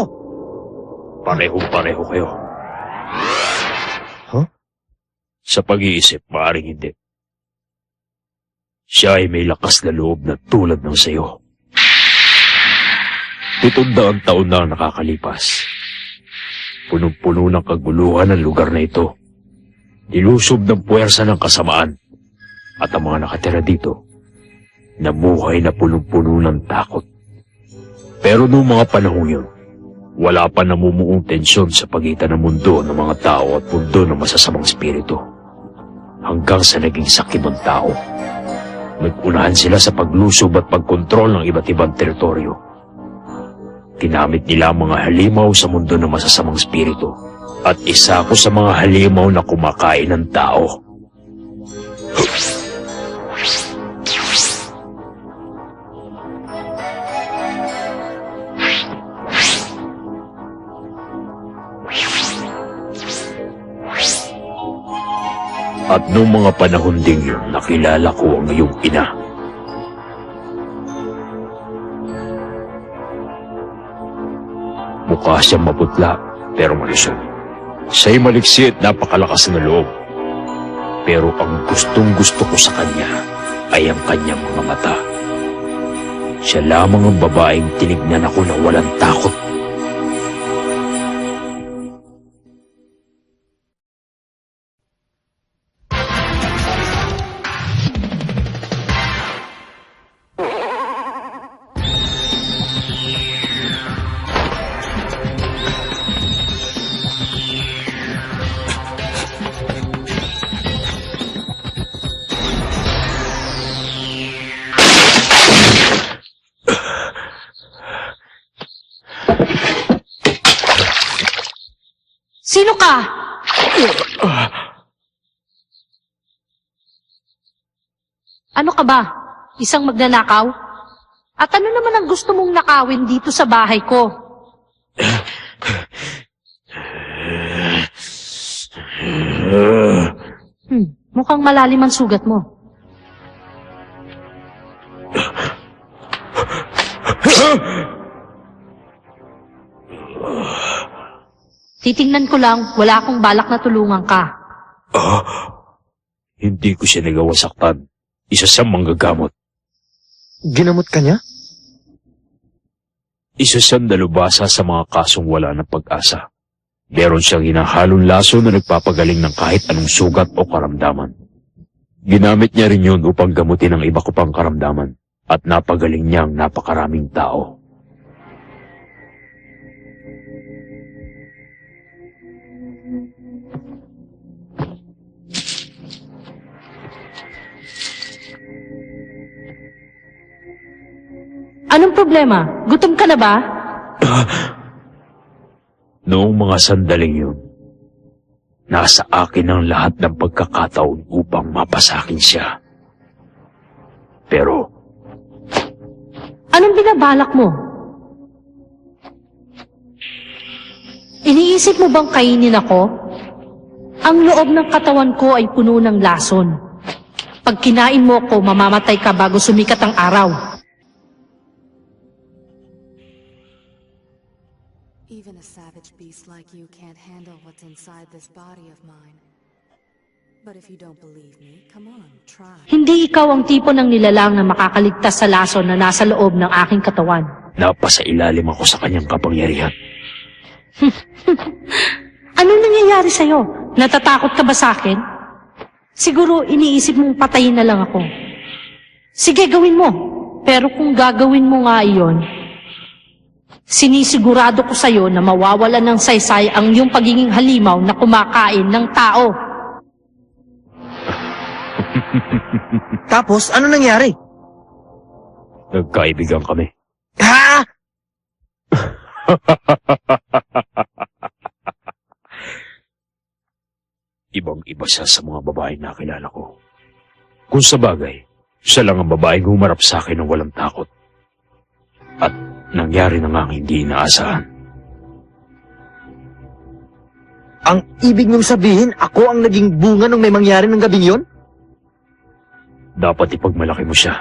Pareho-pareho kayo. Sa pag-iisip, maaaring hindi. Siya ay may lakas na loob na tulad ng sayo. 700 taon na ang nakakalipas. Punong-puno ng kaguluhan ang lugar na ito. Nilusob ng puwersa ng kasamaan. At ang mga nakatira dito, namuhay na punong-puno ng takot. Pero noong mga panahong yun, wala pa namumuong tensyon sa pagitan ng mundo ng mga tao at mundo ng masasamang spirito. Hanggang sa naging sakim ang tao. Nag-unahan sila sa paglusob at pagkontrol ng iba't ibang teritoryo. Ginamit nila ang mga halimaw sa mundo ng masasamang spirito. At isa ko sa mga halimaw na kumakain ng tao. At noong mga panahon ding yun, nakilala ko ang iyong ina. Mukha siyang maputla, pero malusog. Siya'y maliksi at napakalakas na loob. Pero ang gustong-gusto ko sa kanya ay ang kanyang mga mata. Siya lamang ang babaeng tinignan ako na walang takot. Sino ka? Ano ka ba? Isang magnanakaw? At ano naman ang gusto mong nakawin dito sa bahay ko? Mukhang malalim ang sugat mo. Titingnan ko lang, wala akong balak na tulungan ka. Hindi ko siya nagawa saktan. Isa siyang manggagamot. Ginamot ka niya? Isa siyang dalubhasa sa mga kasong wala ng pag-asa. Meron siyang hinahalong laso na nagpapagaling ng kahit anong sugat o karamdaman. Ginamit niya rin yun upang gamutin ang iba ko pang karamdaman at napagaling niya ang napakaraming tao. Anong problema? Gutom ka na ba? Noong mga sandaling yun, nasa akin ang lahat ng pagkakataon upang mapasakin siya. Pero, Anong binabalak mo? Iniisip mo bang kainin ako? Ang loob ng katawan ko ay puno ng lason. Pag kinain mo ko, mamamatay ka bago sumikat ang araw. Even a savage beast like you can't handle what's inside this body of mine. But if you don't believe me, come on, try. Hindi ikaw ang tipo ng nilalang na makakaligtas sa lason na nasa loob ng aking katawan. napasailalim ako sa kanyang kapangyarihan. Anong nangyayari sa'yo? Natatakot ka ba sa akin? Siguro iniisip mong patayin na lang ako. Sige, gawin mo. Pero kung gagawin mo nga iyon, sinisigurado ko sa'yo na mawawala ng saysay ang iyong pagiging halimaw na kumakain ng tao. Tapos, ano nangyari? Nagkaibigan kami. Ha? Ibang-iba siya sa mga babae na kilala ko. Kung sa bagay, siya lang ang babaeng humarap sa akin ng walang takot. At nangyari na nga ang hindi inaasahan. Ang ibig mong sabihin, ako ang naging bunga nung may mangyari ng gabing yon? Dapat ipagmalaki mo siya.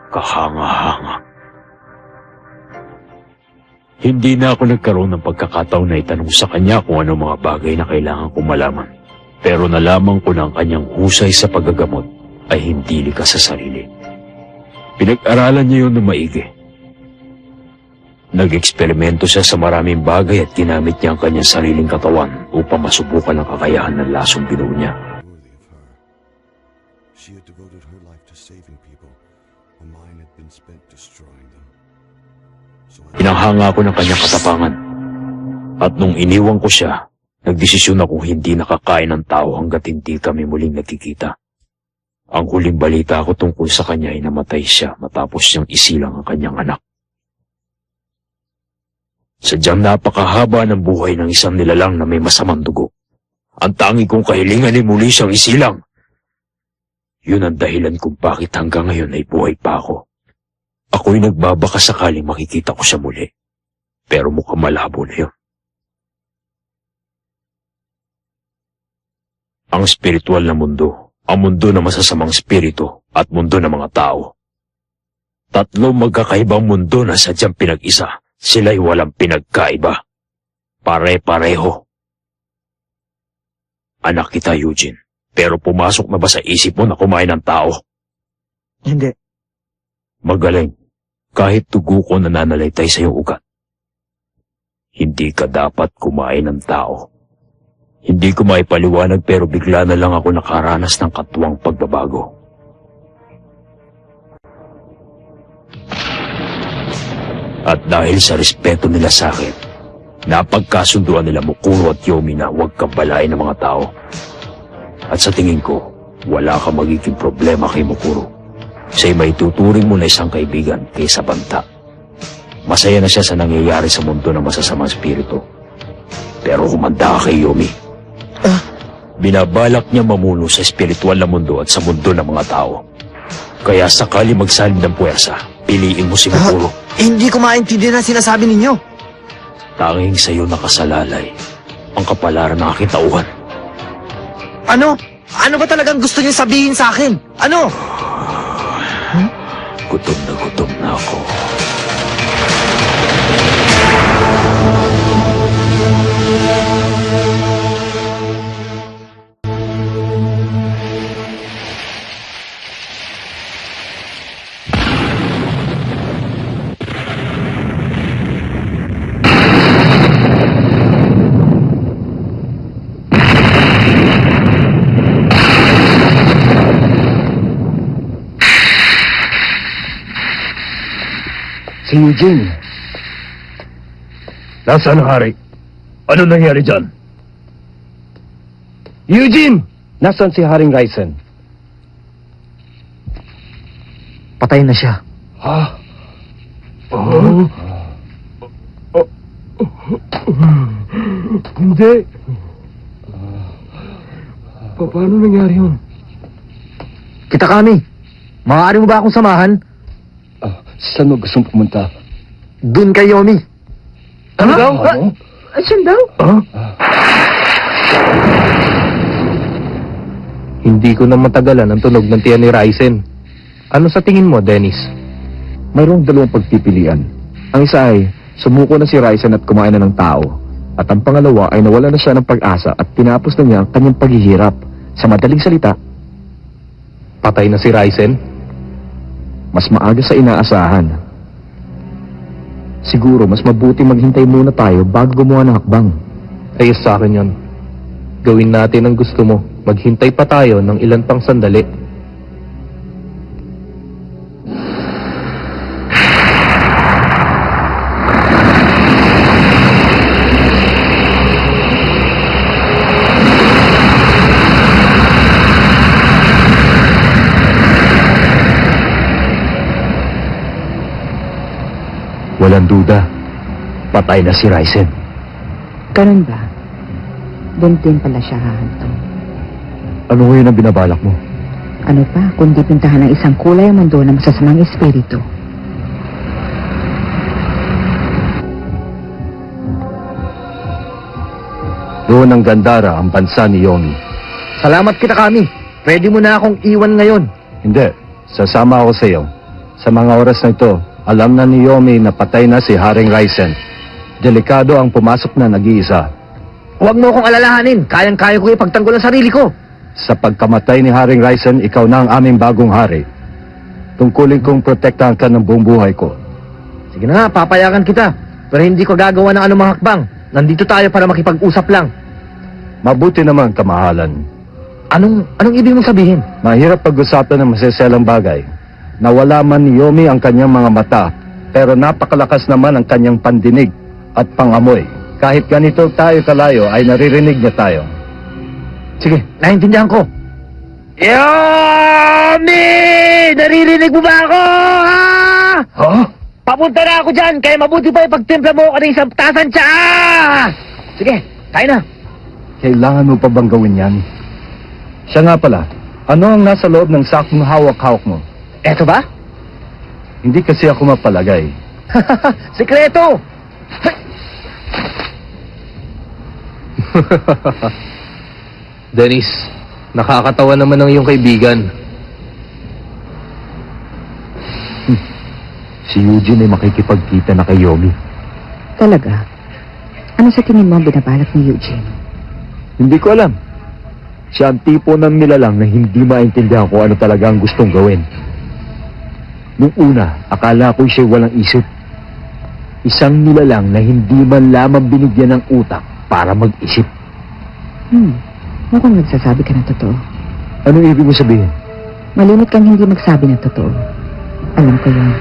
Kahanga-hanga. Hindi na ako nagkaroon ng pagkakataon na itanong sa kanya kung ano mga bagay na kailangan kong malaman. Pero nalaman ko na ang kanyang husay sa paggagamot ay hindi likas sa sarili. Pinag-aralan niya yun na maigi. Nag-eksperimento siya sa maraming bagay at ginamit niya ang kanyang sariling katawan upang masubukan ang kakayahan ng lasong binuo niya. She had devoted her life to saving people, while mine had been spent destroying them. Pinanghanga ko ng kanyang katapangan. At nung iniwan ko siya, nagdesisyon ako hindi nakakain ng tao hanggat hindi kami muling nagkikita. Ang huling balita ko tungkol sa kanya ay namatay siya matapos siyang isilang ang kanyang anak. Sadyang napakahaba ng buhay ng isang nilalang na may masamang dugo. Ang tangi kong kahilingan ay muli siyang isilang. Yun ang dahilan kung bakit hanggang ngayon ay buhay pa ako. Ako'y nagbabaka sakaling makikita ko siya muli. Pero mukhang malabo na yun. Ang spiritual na mundo, ang mundo ng masasamang spirito at mundo ng mga tao. Tatlo magkakaibang mundo na sadyang pinag-isa. Sila'y walang pinagkaiba. Pare-pareho. Anak kita, Eugene. Pero pumasok na ba sa isip mo na kumain ng tao? Hindi. Magaling. Kahit tugo ko nananalaytay sa iyong ugat. Hindi ka dapat kumain ng tao. Hindi ko maipaliwanag pero bigla na lang ako nakaranas ng katuwang pagbabago. At dahil sa respeto nila sa akin, napagkasunduan nila Mukuro at Yomi na huwag kang balain ng mga tao. At sa tingin ko, wala kang magiging problema kay Mukuro. Siya'y may tuturing mo na isang kaibigan kaysa banta. Masaya na siya sa nangyayari sa mundo ng masasamang spirito. Pero humanda ka kay Yomi. Binabalak niya mamuno sa espiritual na mundo at sa mundo ng mga tao. Kaya sakali magsalin ng puwersa, piliin mo si Mukuro. Hindi ko maintindihan ang sinasabi ninyo. Tanging sa iyo nakasalalay ang kapalaran ng aking tauhan. Ano? Ano ba talagang gusto niyo sabihin sa akin? Ano? Gutom na ako. Si Eugene. Nasaan ang hari? Ano nangyari dyan? Eugene! Nasaan si Haring Raisen? Patay na siya. Ha? Oh? Hindi. Paano nangyari yun? Kita kami. Maaari mo ba akong samahan? Saan mo gustong pumunta? Doon kay Yomi. Ano daw? Saan daw? Hindi ko na matagalan ang tunog ng tiyan ni Raisen. Ano sa tingin mo, Dennis? Mayroong dalawang pagpipilian. Ang isa ay, sumuko na si Raisen at kumain na ng tao. At ang pangalawa ay nawala na siya ng pag-asa at tinapos na niya ang kanyang paghihirap. Sa madaling salita, patay na si Raisen? Mas maaga sa inaasahan. Siguro mas mabuti maghintay muna tayo bago gumawa ng hakbang. Ayos sa akin yon. Gawin natin ang gusto mo. Maghintay pa tayo ng ilan pang sandali. Walang duda. Patay na si Raisen. Ganun ba? Doon din pala siya hahantong. Ano ngayon ang binabalak mo? Ano pa, kundi pintahan ng isang kulay ang mundo ng masasamang espiritu. Doon ang Gandara, ang bansa ni Yomi. Salamat kita kami. Pwede mo na akong iwan ngayon. Hindi. Sasama ako sa iyo. Sa mga oras na ito, alam na ni Yomi na patay na si Haring Raisen. Delikado ang pumasok na nag-iisa. Huwag mo akong alalahanin. Kayang-kaya ko ipagtanggol ang sarili ko. Sa pagkamatay ni Haring Raisen, ikaw na ang aming bagong hari. Tungkulin kong protektahan ka ng buong buhay ko. Sige na nga, papayagan kita. Pero hindi ko gagawa ng anumang hakbang. Nandito tayo para makipag-usap lang. Mabuti naman, kamahalan. Anong ibig mong sabihin? Mahirap pag-usapan ng maseselang bagay. Nawala man ni Yomi ang kanyang mga mata, pero napakalakas naman ang kanyang pandinig at pangamoy. Kahit ganito tayo kalayo, ay naririnig niya tayo. Sige, naintindihan ko. Yomi! Naririnig mo ba ako? Ha? Huh? Papunta na ako dyan, kaya mabuti pa ipagtimpla mo ka ng isang tasan siya! Sige, tayo na. Kailangan mo pa bang gawin yan? Siya nga pala, ano ang nasa loob ng sakong hawak-hawak mo? Eto ba? Hindi kasi ako mapalagay. Sikreto! Dennis, nakakatawa naman ang iyong kaibigan. Si Eugene ay makikipagkita na kay Yomi. Talaga? Ano sa tingin mo ang binabalak ni Eugene? Hindi ko alam. Siya ang tipo ng nilalang na hindi maintindihan kung ano talaga ang gustong gawin. Nung una, akala ko siya walang isip. Isang nilalang na hindi man lamang binigyan ng utak para mag-isip. Mukhang nagsasabi ka ng totoo. Anong ibig mo sabihin? Malimit kang hindi magsabi ng totoo. Alam ko yun.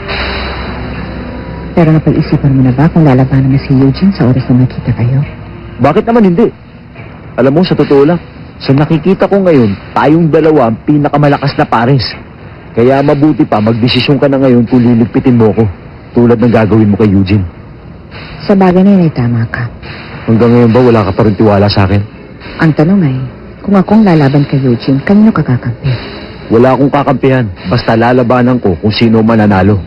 Pero napag-isipan mo na ba kung lalabanan na si Eugene sa oras na makita kayo? Bakit naman hindi? Alam mo, sa totoo lang, sa nakikita ko ngayon, tayong dalawa ang pinakamalakas na pares. Kaya mabuti pa, magdesisyon ka na ngayon kung liligpitin mo ko. Tulad ng gagawin mo kay Eugene. Sa bagay na yun ay tama ka. Hanggang ngayon ba wala ka pa rin tiwala sa akin? Ang tanong ay, kung akong lalaban kay Eugene, kanino ka kakampi? Wala akong kakampihan. Basta lalabanan ko kung sino mananalo.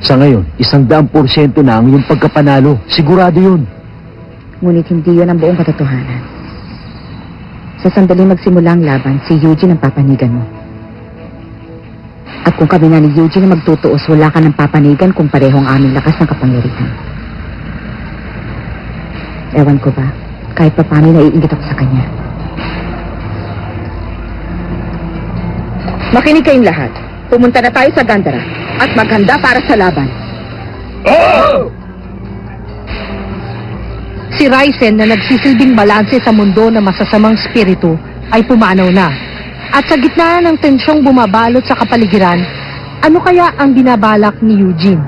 Sa ngayon, 100% na ang iyong pagkapanalo. Sigurado yun. Ngunit hindi yun ang buong katotohanan. Sa sandaling magsimula ang laban, si Eugene ang papanigan mo. At kung kami na ni Eugene na magtutuos, wala ka ng papanigan kung pareho ang aming lakas ng kapangyarihan. Ewan ko ba, kahit pa paano naiingit ako sa kanya. Makinig kayong lahat. Pumunta na tayo sa Gandhara at maghanda para sa laban. Si Raisen na nagsisilbing balanse sa mundo ng masasamang spiritu ay pumanaw na. At sa gitna ng tensyong bumabalot sa kapaligiran, ano kaya ang binabalak ni Eugene,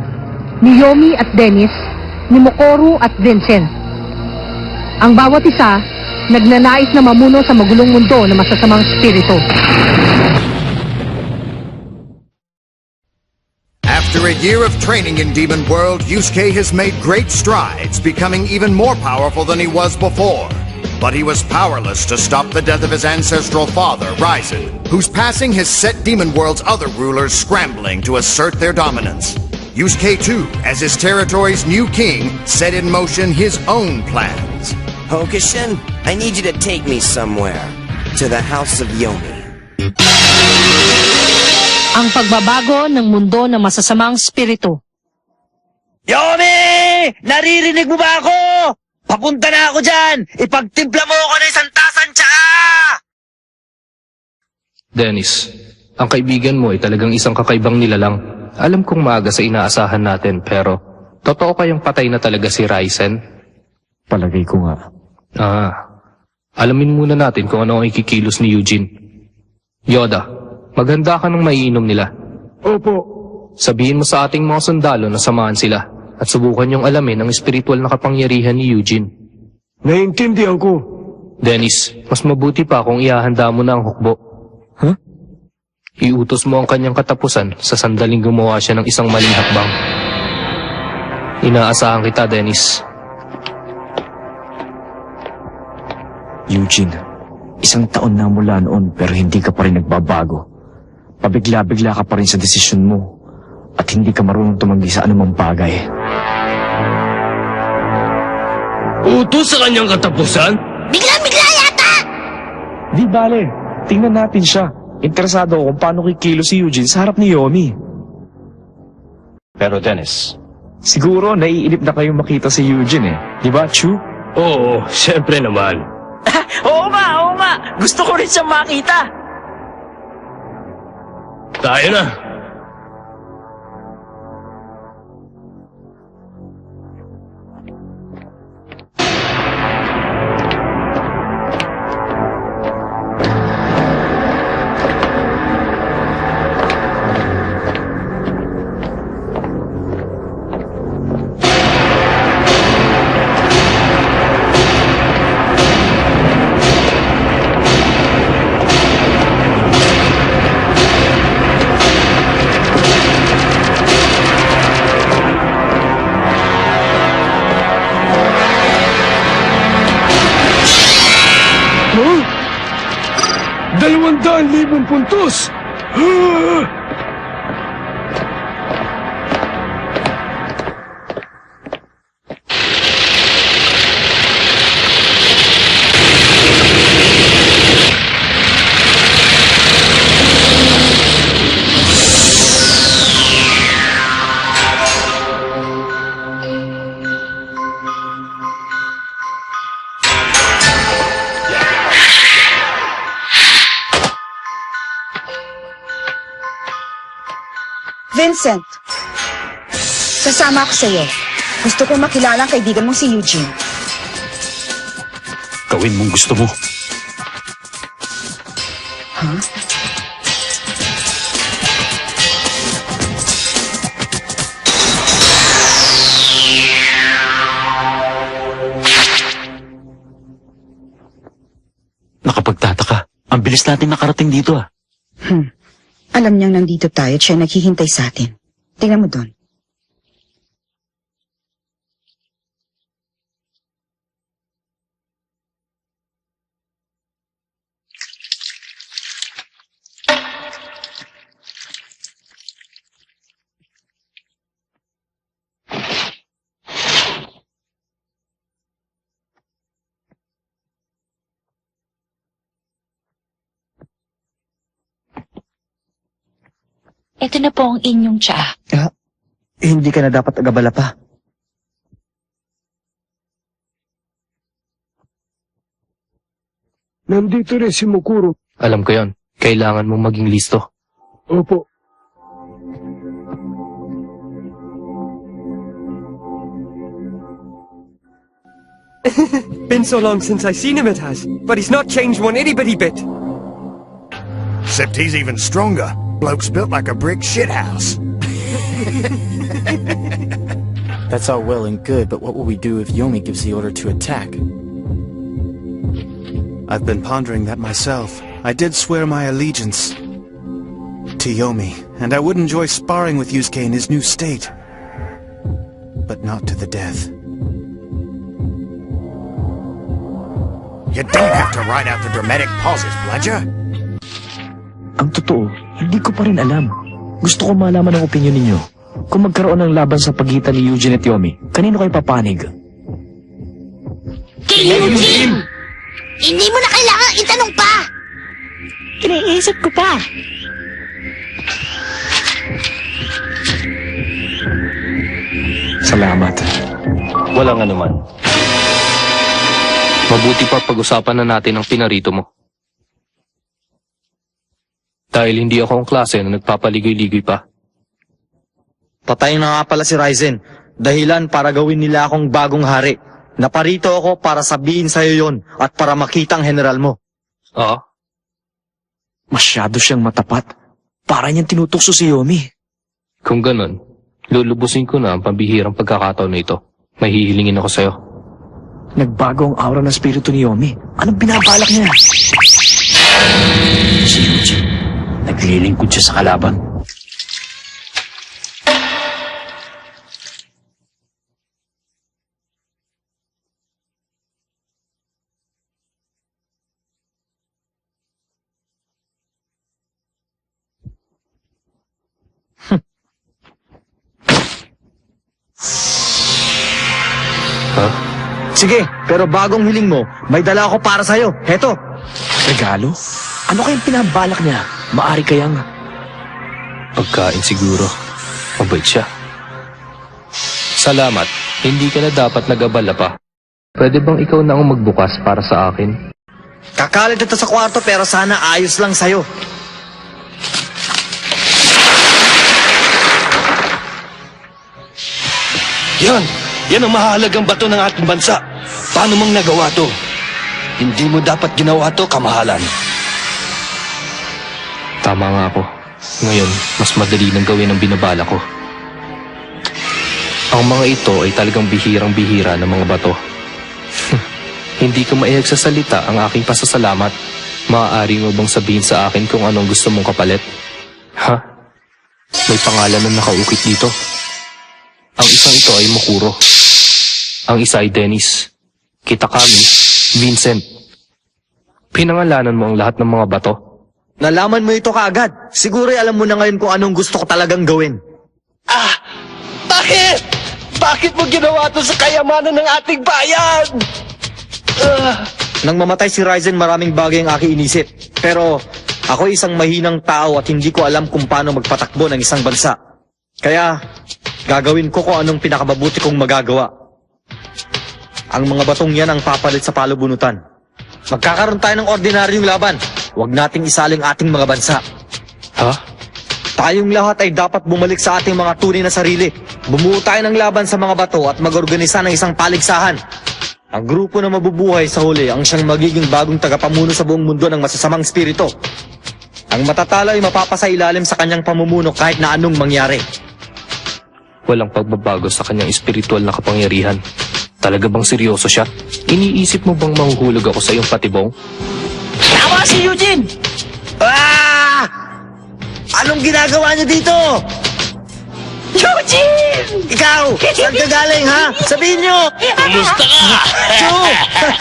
ni Yomi at Dennis, ni Mokoru at Vincent? Ang bawat isa, nagnanais na mamuno sa magulong mundo ng masasamang spiritu. After a year of training in Demon World, Yusuke has made great strides, becoming even more powerful than he was before. But he was powerless to stop the death of his ancestral father, Raisen, whose passing has set Demon World's other rulers scrambling to assert their dominance. Yusuke, too, as his territory's new king, set in motion his own plans. Hokushin, I need you to take me somewhere. To the House of Yomi. Ang pagbabago ng mundo ng masasamang spiritu. Yomi! Naririnig mo ba ako? Papunta na ako dyan! Ipagtimpla mo ako ng isang tasan tsaka! Dennis, ang kaibigan mo ay talagang isang kakaibang nilalang. Alam kong maaga sa inaasahan natin, pero totoo kayang patay na talaga si Raisen? Palagay ko nga. Alamin muna natin kung ano ang ikikilos ni Eugene. Yoda, maghanda ka ng maiinom nila. Opo. Sabihin mo sa ating mga sundalo na samahan sila at subukan niyong alamin ang espiritual na kapangyarihan ni Eugene. Naiintindihan ko. Dennis, mas mabuti pa kung ihahanda mo na ang hukbo. Huh? Iutos mo ang kanyang katapusan sa sandaling gumawa siya ng isang maling hakbang. Inaasahan kita, Dennis. Eugene, 1 taon na mula noon pero hindi ka pa rin nagbabago. Pabigla-bigla ka pa rin sa desisyon mo at hindi ka marunong tumanggi sa anumang bagay. Utos sa kanyang katapusan? Bigla-bigla yata! Di bale, tingnan natin siya. Interesado ako kung paano kikilo si Eugene sa harap ni Yomi. Pero Dennis, siguro naiinip na kayong makita si Eugene eh. Di ba, Chu? Oo, syempre naman. Oo nga! Gusto ko rin siyang makita! Tayo na. Huh? 200,000 puntos! Vincent, sasama ako sa'yo. Gusto kong makilala ang kaibigan mong si Eugene. gawin mong gusto mo. Huh? Nakapagtataka. Ang bilis natin nakarating dito ah. Alam niyang nandito tayo at siya naghihintay sa atin. Tingnan mo doon. Ito na po ang inyong tsaa. Hindi ka na dapat agabala pa. Nandito rin si Mukuro. Alam ko yon. Kailangan mong maging listo. Opo. Been so long since I seen him, it has. But he's not changed one itty-bitty bit. Except he's even stronger. Bloke's built like a brick shithouse. That's all well and good, but what will we do if Yomi gives the order to attack? I've been pondering that myself. I did swear my allegiance to Yomi, and I would enjoy sparring with Yusuke in his new state. But not to the death. You don't have to write out the dramatic pauses, Bludger. Ang totoo, hindi ko pa rin alam. Gusto ko malaman ang opinyon ninyo. Kung magkaroon ng laban sa pagitan ni Eugene at Yomi, kanino kayo papanig? Kay Eugene! Hindi mo na kailangan itanong pa! Iniisip ko pa. Salamat. Walang anuman. Mabuti pa pag-usapan na natin ang pinarito mo. Dahil hindi ako ang klase na nagpapaligoy-ligoy pa. Patayin na nga pala si Ryzen. Dahilan para gawin nila akong bagong hari. Naparito ako para sabihin sa'yo yon at para makita ang general mo. Oo. Masyado siyang matapat. Para niyang tinutokso si Yomi. Kung ganon, lulubusin ko na ang pambihirang pagkakataon na ito. May hihilingin ako sa'yo. Nagbago ang aura ng spirito ni Yomi. Anong binabalak niya? Si Eugene, naglilingkod siya sa kalaban. Sige, pero bagong hiling mo, may dala ako para sa'yo. Heto. Regalo? Ano kayang pinabalak niya? Maari kayang... Pagkain siguro. Mabait siya. Salamat. Hindi ka na dapat nag-abala pa. Pwede bang ikaw na ang magbukas para sa akin? Kakalit ito sa kwarto pero sana ayos lang sa'yo. Yan ang mahalagang bato ng ating bansa. Paano mong nagawa to? Hindi mo dapat ginawa to, kamahalan. Tama nga ako. Ngayon, mas madali nang gawin ang binabala ko. Ang mga ito ay talagang bihirang-bihira ng mga bato. Hindi ko maihagsasalita ang aking pasasalamat. Maaari mo bang sabihin sa akin kung anong gusto mong kapalit? Ha? May pangalan na nakaukit dito. Ang isang ito ay Mukuro. Ang isa ay Dennis. Kitakami, Vincent. Pinangalanan mo ang lahat ng mga bato. Nalaman mo ito kaagad. Siguro alam mo na ngayon kung anong gusto ko talagang gawin. Bakit? Bakit mo ginawa to sa kayamanan ng ating bayan? Nang mamatay si Ryzen, maraming bagay ang aking inisip. Pero ako isang mahinang tao at hindi ko alam kung paano magpatakbo ng isang bansa. Kaya gagawin ko kung anong pinakababuti kong magagawa. Ang mga batong yan ang papalit sa palubunutan. Magkakaroon tayo ng ordinaryong laban. Huwag nating isaling ating mga bansa. Ha? Tayong lahat ay dapat bumalik sa ating mga tunay na sarili. Bumuo tayo ng laban sa mga bato at mag-organisa ng isang paligsahan. Ang grupo na mabubuhay sa huli ang siyang magiging bagong tagapamuno sa buong mundo ng masasamang spirito. Ang matatalo ay mapapasa ilalim sa kanyang pamumuno kahit na anong mangyari. Walang pagbabago sa kanyang espiritual na kapangyarihan. Talaga bang seryoso siya? Iniisip mo bang mahuhulog ako sa iyong patibong? Tama si Eugene! Anong ginagawa niyo dito? Eugene! Ikaw! Saan ka galing, ha? Sabihin niyo! Kumusta ka? Chu!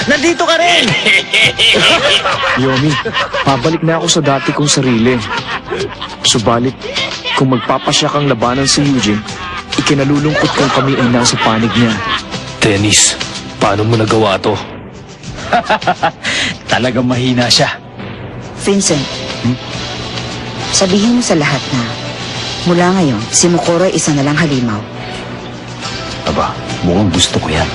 Nandito ka rin! Yomi, pabalik na ako sa dati kong sarili. Subalit, kung magpapasya kang labanan si Eugene, ikinalulungkot kong kami ay nasa panig niya. Dennis, paano mo nagawa to? Talagang mahina siya. Vincent, sabihin mo sa lahat na Mula ngayon, si Mokoro ay isa na lang halimaw. Aba, mukhang gusto ko yan.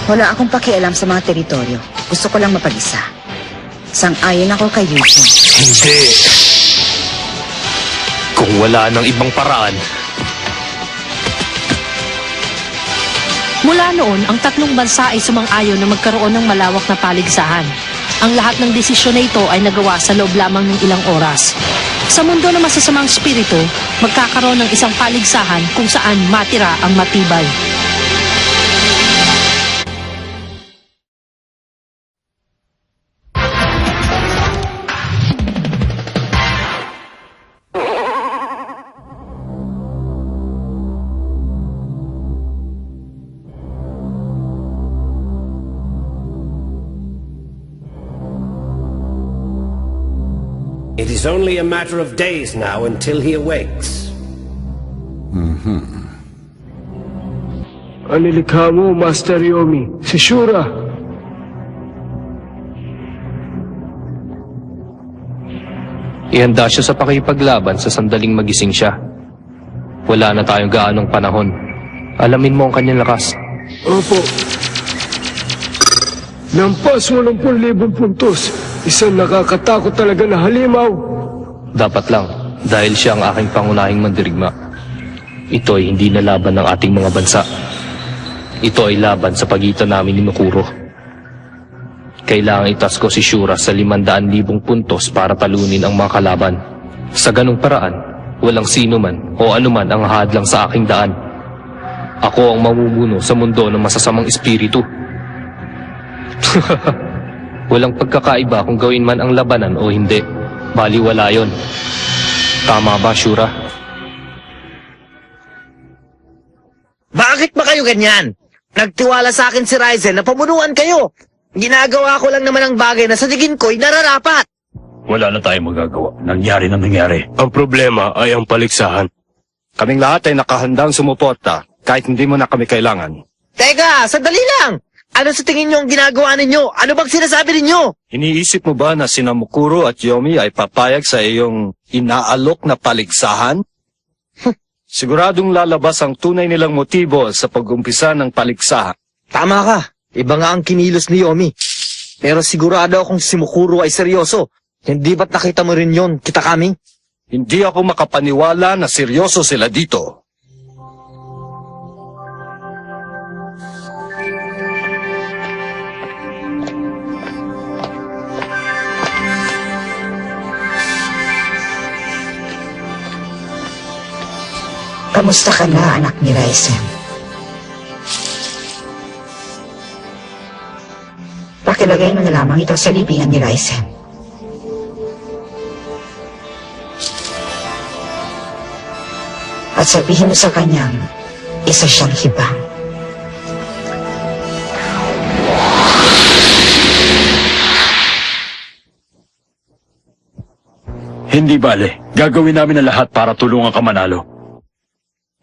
Wala akong pakialam sa mga teritoryo. Gusto ko lang mapag-isa. Sang-ayon ako kay Eugene. Hindi. Kung wala nang ibang paraan, Mula noon, ang tatlong bansa ay sumang-ayon na magkaroon ng malawak na paligsahan. Ang lahat ng desisyon na ito ay nagawa sa loob lamang ng ilang oras. Sa mundo ng masasamang spirito, magkakaroon ng isang paligsahan kung saan matira ang matibay. It is only a matter of days now until he awakes. Ang nilikha mo, Master Yomi, si Shura. ihanda siya sa pakipaglaban sa sandaling magising siya. Wala na tayong gaanong panahon. Alamin mo ang kanyang lakas. Opo. Lampas 80,000 puntos. Isang nakakatakot talaga na halimaw. Dapat lang, dahil siya ang aking pangunahing mandirigma. Ito ay hindi na laban ng ating mga bansa. Ito ay laban sa pagitan namin ni Mokuro. Kailangan itas ko si Shura sa 500,000 puntos para talunin ang mga kalaban. Sa ganung paraan, walang sino man o anuman ang hadlang sa aking daan. Ako ang mamumuno sa mundo ng masasamang espiritu. Walang pagkakaiba kung gawin man ang labanan o hindi. Baliwala yon. Tama ba, Shura? Bakit ba kayo ganyan? Nagtiwala sa akin si Ryzen na pamunuan kayo. Ginagawa ko lang naman ang bagay na sa tingin ko'y nararapat. Wala na tayong magagawa. Nangyari na nangyari. Ang problema ay ang paligsahan. Kaming lahat ay nakahandang sumuporta kahit hindi mo na kami kailangan. Teka, sandali lang! Ano sa tingin nyo ang ginagawa ninyo? Ano bang sinasabi ninyo? Iniisip mo ba na sina Mokuro at Yomi ay papayag sa iyong inaalok na paligsahan? Siguradong lalabas ang tunay nilang motibo sa pag-umpisa ng paligsahan. Tama ka. Iba nga ang kinilos ni Yomi. Pero sigurado akong si Mokuro ay seryoso. Hindi ba't nakita mo rin yon, kita kami? Hindi ako makapaniwala na seryoso sila dito. Kamusta ka na, anak ni Ryzen? Pakilagay mo na lamang ito sa libingan ni Ryzen. At sabihin mo sa kanyang isa siyang hibang. Hindi bale. Gagawin namin ang lahat para tulungan ka manalo.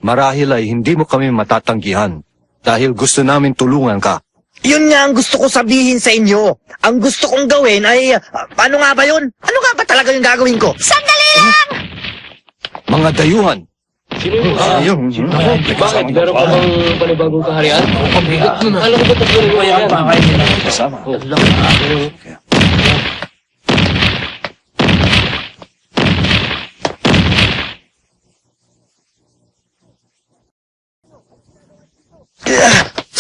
Marahil ay hindi mo kami matatanggihan dahil gusto namin tulungan ka. Yun nga ang gusto ko sabihin sa inyo. Ang gusto kong gawin ay... ano nga ba yun? Ano nga ba talaga yung gagawin ko? Sandali lang! Mga dayuhan! Ayun. Bakit? Meron ka bang panibagong kaharian? Alam ko ba ito po yan? Bakit nila kasama?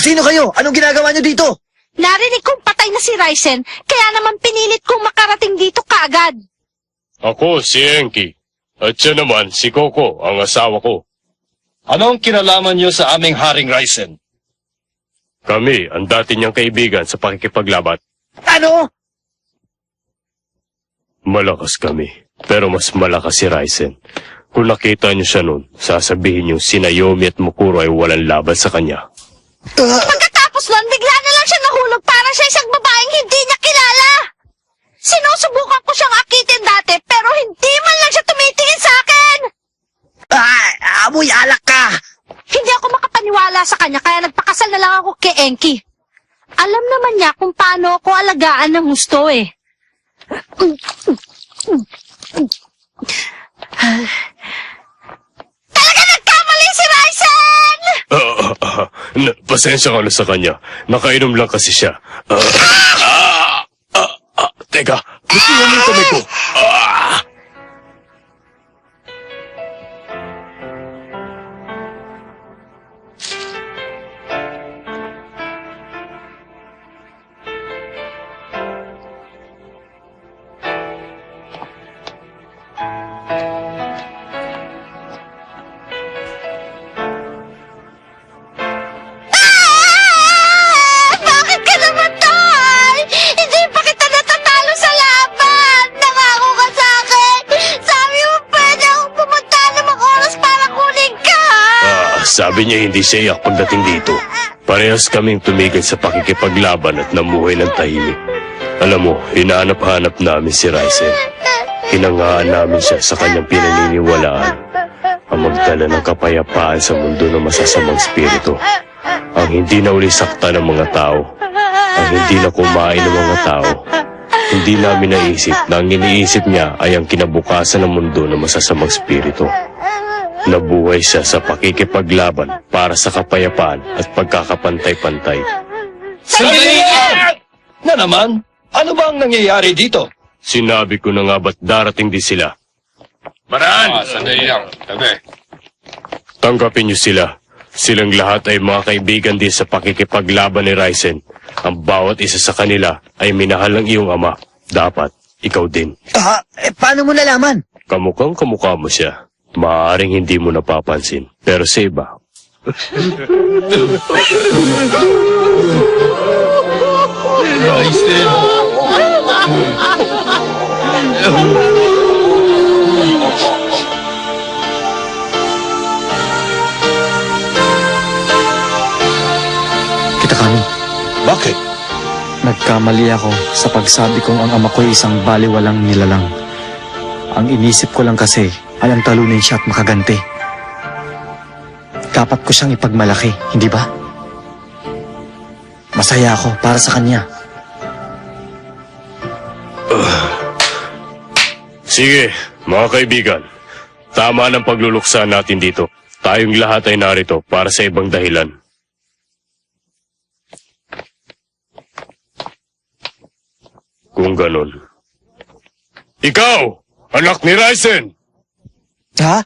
Sino kayo? Anong ginagawa nyo dito? Narinig kong patay na si Ryzen, kaya naman pinilit kong makarating dito kaagad. Ako si Enki. At siya naman si Coco, ang asawa ko. Anong kinalaman niyo sa aming Haring Ryzen? Kami ang dati niyang kaibigan sa pakikipaglaban. Ano? Malakas kami, pero mas malakas si Ryzen. Kung nakita niyo siya nun, sasabihin niyo si Naomi at Mokuro ay walang laban sa kanya. Pagkatapos nun, bigla na lang siya nahulog para sa isang babaeng hindi niya kilala. Sinusubukan ko siyang akitin dati, pero hindi man lang siya tumitingin sa akin. Amoy alak ka! Hindi ako makapaniwala sa kanya, kaya nagpakasal na lang ako kay Enki. Alam naman niya kung paano ako alagaan ng gusto eh. Ryzen! Pasensya ka na sa kanya. Nakainom lang kasi siya. Teka, gusto mo yung kamay ko? Bakit ka namatay? Hindi pa kita natatalo sa laban! Nangako ka sa akin! Sabi mo pwede akong pumunta namang oras para kunin ka! Sabi niya hindi siya iyak pagdating dito. Parehas kaming tumigil sa pakikipaglaban at namuhay ng tahimik. Alam mo, hinahanap-hanap namin si Ryzen. Hinangaan namin siya sa kanyang pinaniniwalaan. Ang magdala ng kapayapaan sa mundo ng masasamang spirito. Ang hindi na uli sakta ng mga tao. Ang hindi na kumain ng mga tao. Hindi namin naisip na ang iniisip niya ay ang kinabukasan ng mundo ng masasamang spirito. Nabuhay siya sa pakikipaglaban para sa kapayapaan at pagkakapantay-pantay. Sandali! Na naman? Ano ba ang nangyayari dito? Sinabi ko na nga ba't darating din sila. Baran! Sandali lang. Tabi. Tanggapin niyo sila. Silang lahat ay mga kaibigan din sa pakikipaglaban ni Ryzen. Ang bawat isa sa kanila ay minahal ng iyong ama. Dapat, ikaw din. Paano mo nalaman? Kamukhang kamukha mo siya. Maaaring hindi mo napapansin. Pero sa iba. Kita kami. Bakit? Nagkamali ako sa pagsabi kong ang ama ko'y isang baliwalang nilalang. Ang inisip ko lang kasi ay ang talunin siya at makaganti. Dapat ko siyang ipagmalaki, hindi ba? Masaya ako para sa kanya. Sige, mga kaibigan. Tama ng pagluluksa natin dito. Tayong lahat ay narito para sa ibang dahilan. Kung ganon. Ikaw, anak ni Ryzen! Ha?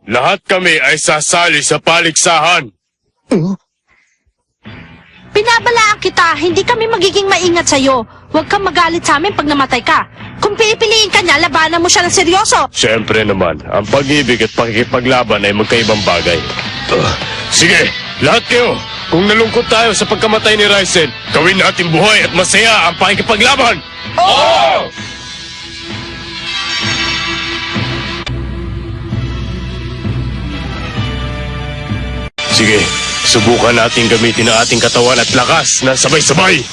Lahat kami ay sasali sa paligsahan. Pinabalaan kita, hindi kami magiging maingat sa'yo. Huwag kang magalit sa amin pag namatay ka. Kung pipiliin ka niya, labanan mo siya ng seryoso. Siyempre naman, ang pag-ibig at pakikipaglaban ay magkaibang bagay. Sige, lahat kayo! Kung nalungkot tayo sa pagkamatay ni Ryzen, gawin natin buhay at masaya ang pakikipaglaban! Oo! Sige, subukan natin gamitin ang ating katawan at lakas na sabay-sabay!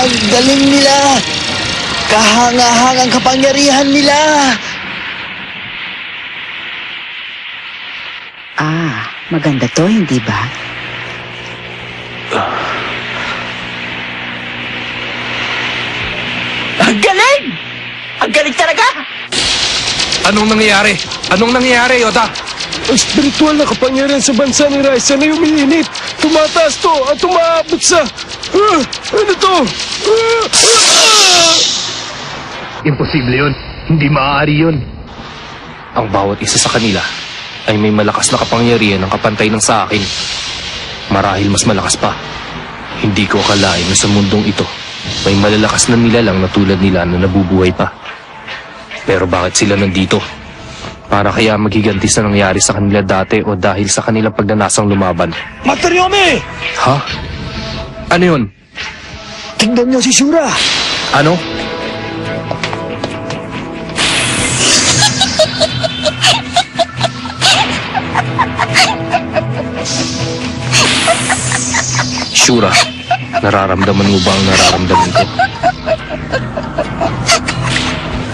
Ang galing nila! Kahanga-hangang kapangyarihan nila! Maganda to, hindi ba? Ang galing! Ang galing talaga! Anong nangyayari? Anong nangyayari, Yoda? Ang spiritual na kapangyarihan sa bansa ni Ryzen ay umiinit. Tumataas to at umaabot sa... ano to? Imposible yun. Hindi maaari yun. Ang bawat isa sa kanila ay may malakas na kapangyarihan ng kapantay ng sa akin. Marahil mas malakas pa. Hindi ko akalain na sa mundong ito may malalakas na nilalang na tulad nila na nabubuhay pa. Pero bakit sila nandito? Para kaya magiganti sa nangyari sa kanila dati o dahil sa kanilang pagnanasang lumaban. Master Yomi! Ha? Ano yun? Tingnan niyo si Shura! Ano? Shura, nararamdaman mo ba ang nararamdaman ko?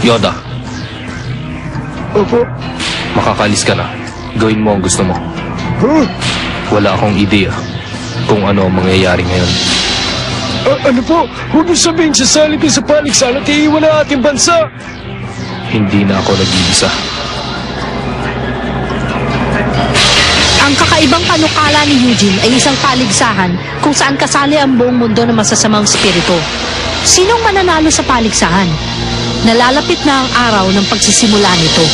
Yoda. Opo. Makakalis ka na. Gawin mo ang gusto mo. Huh? Wala akong ideya kung ano ang mangyayari ngayon. Ano po? Huwag niyo sabihin sasali ko sa paligsahan at iiwan ang ating bansa. Hindi na ako nag-iisa. Ang kakaibang panukala ni Eugene ay isang paligsahan kung saan kasali ang buong mundo ng masasamang spirito. Sinong mananalo sa paligsahan? Nalalapit na ang araw ng pagsisimula nito.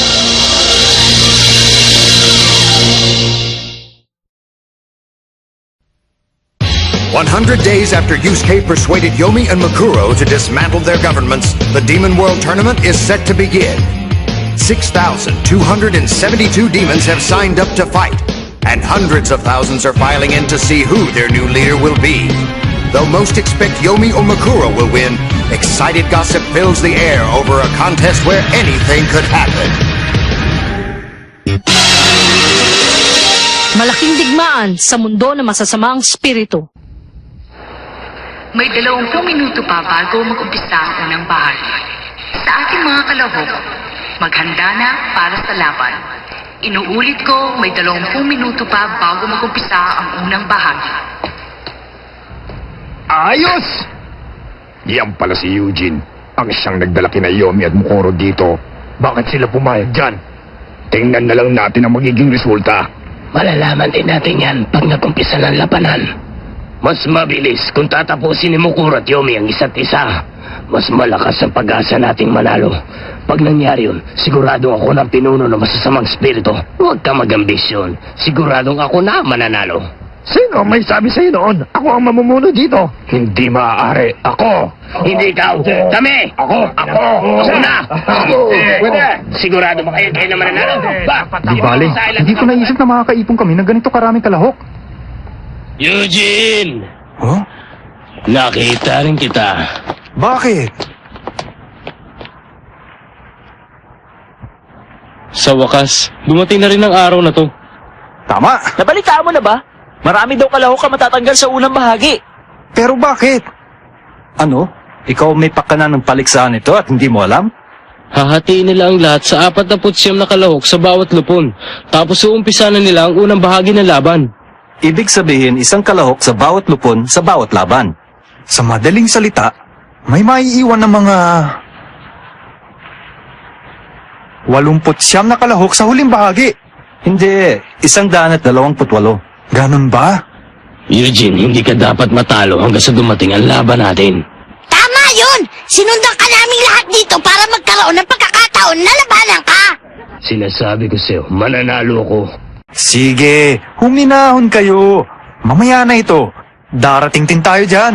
"100 days after Yusuke persuaded Yomi and Makuro to dismantle their governments, the Demon World Tournament is set to begin. 6,272 demons have signed up to fight, and hundreds of thousands are filing in to see who their new leader will be. Though most expect Yomi or Makuro will win, excited gossip fills the air over a contest where anything could happen. Malaking digmaan sa mundo ng masasamang spirito. May 20 minuto pa bago mag-umpisa ang unang bahagi. Sa ating mga kalahok, maghanda na para sa laban. Inuulit ko, may 20 minuto pa bago mag-umpisa ang unang bahagi. Ayos! Yan pala si Eugene, ang siyang nagdala kina Yomi at Makuro dito. Bakit sila pumayag dyan? Tingnan na lang natin ang magiging resulta. Malalaman din natin yan pag nag-umpisa ng labanan. Mas mabilis kung tatapusin ni Makuro at Yomi ang isa't isa. Mas malakas ang pag-asa nating manalo. Pag nangyari yun, siguradong ako ng pinuno ng masasamang spirito. Huwag ka mag-ambisyon. Siguradong ako na mananalo. Sino ang may sabi sa'yo noon? Ako ang mamumuno dito. Hindi maaari. Ako. Hindi ikaw. Kami. Ako. Una. Sigurado ba kayo na mananalo? Di bale, hindi ko naisip na makakaipon kami ng ganito karaming kalahok. Eugene! Huh? Nakita rin kita. Bakit? Sa wakas, dumating na rin ang araw na to. Tama. Nabalitaan mo na ba? Marami daw kalahok ka matatanggal sa unang bahagi. Pero bakit? Ano? Ikaw may pakana ng paligsahan ito at hindi mo alam? Hahatiin nila ang lahat sa 49 na kalahok sa bawat lupon. Tapos uumpisa na nila ang unang bahagi ng laban. Ibig sabihin, isang kalahok sa bawat lupon sa bawat laban. Sa madaling salita, may maiiwan ng mga 89 na kalahok sa huling bahagi. Hindi, 128. Ganon ba? Eugene, hindi ka dapat matalo hanggang sa dumating ang laban natin. Tama yun! Sinundan ka namin lahat dito para magkaroon ng pagkakataon na labanan ka! Sinasabi ko sa'yo, mananalo ako. Sige, huminahon kayo. Mamaya na ito. Darating din tayo dyan.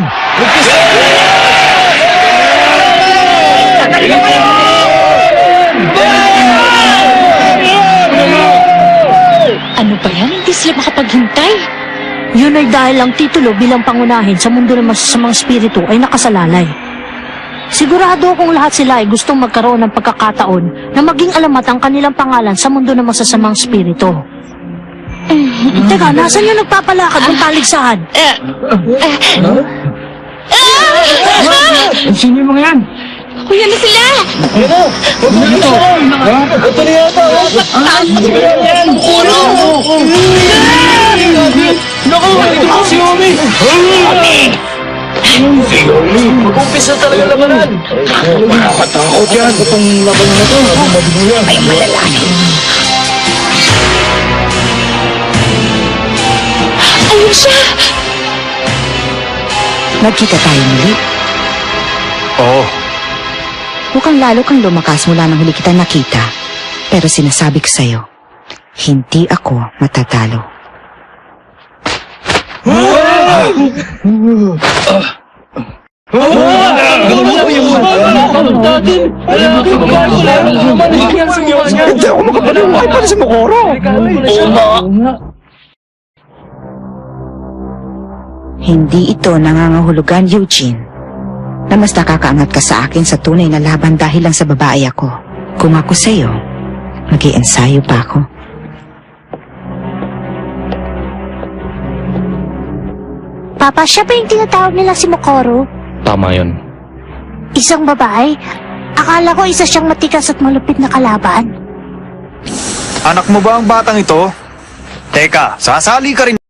Ano ba yan? Hindi sila makapaghintay. Yun ay dahil ang titulo bilang pangunahin sa mundo ng masasamang spirito ay nakasalalay. Sigurado kung lahat sila ay gustong magkaroon ng pagkakataon na maging alamat ang kanilang pangalan sa mundo ng masasamang spirito. Teka, nasan yung nagpapalakad ng paligsahan? Sino yung mga yan? Kuya na sila! Ito na yata! Makuro! Naku! Ito po si Yomi! Si Yomi! Mag-umpisa talaga labanan! Nakakatakot yan! Itong laban na to! Mabigo yan! Ay, malalayo! Ayun siya! Nagkita tayo muli. Oo. Mukhang lalo kang lumakas mula nang huli kita nakita. Pero sinasabi ko sa'yo, hindi ako matatalo. natin! Lalaki, babae, wala nang naman! Hindi ako makapaniwala pa si Mokoro. Oo nga! Hindi ito nangangahulugan, Eugene, na mas nakakaangat ka sa akin sa tunay na laban dahil lang sa babae ako. Kung ako sa'yo, mag-iensayo pa ako. Papa, siya ba yung tinatawag nila si Mokoro? Tama yun. Isang babae? Akala ko isa siyang matikas at malupit na kalaban. Anak mo ba ang batang ito? Teka, sasali ka rin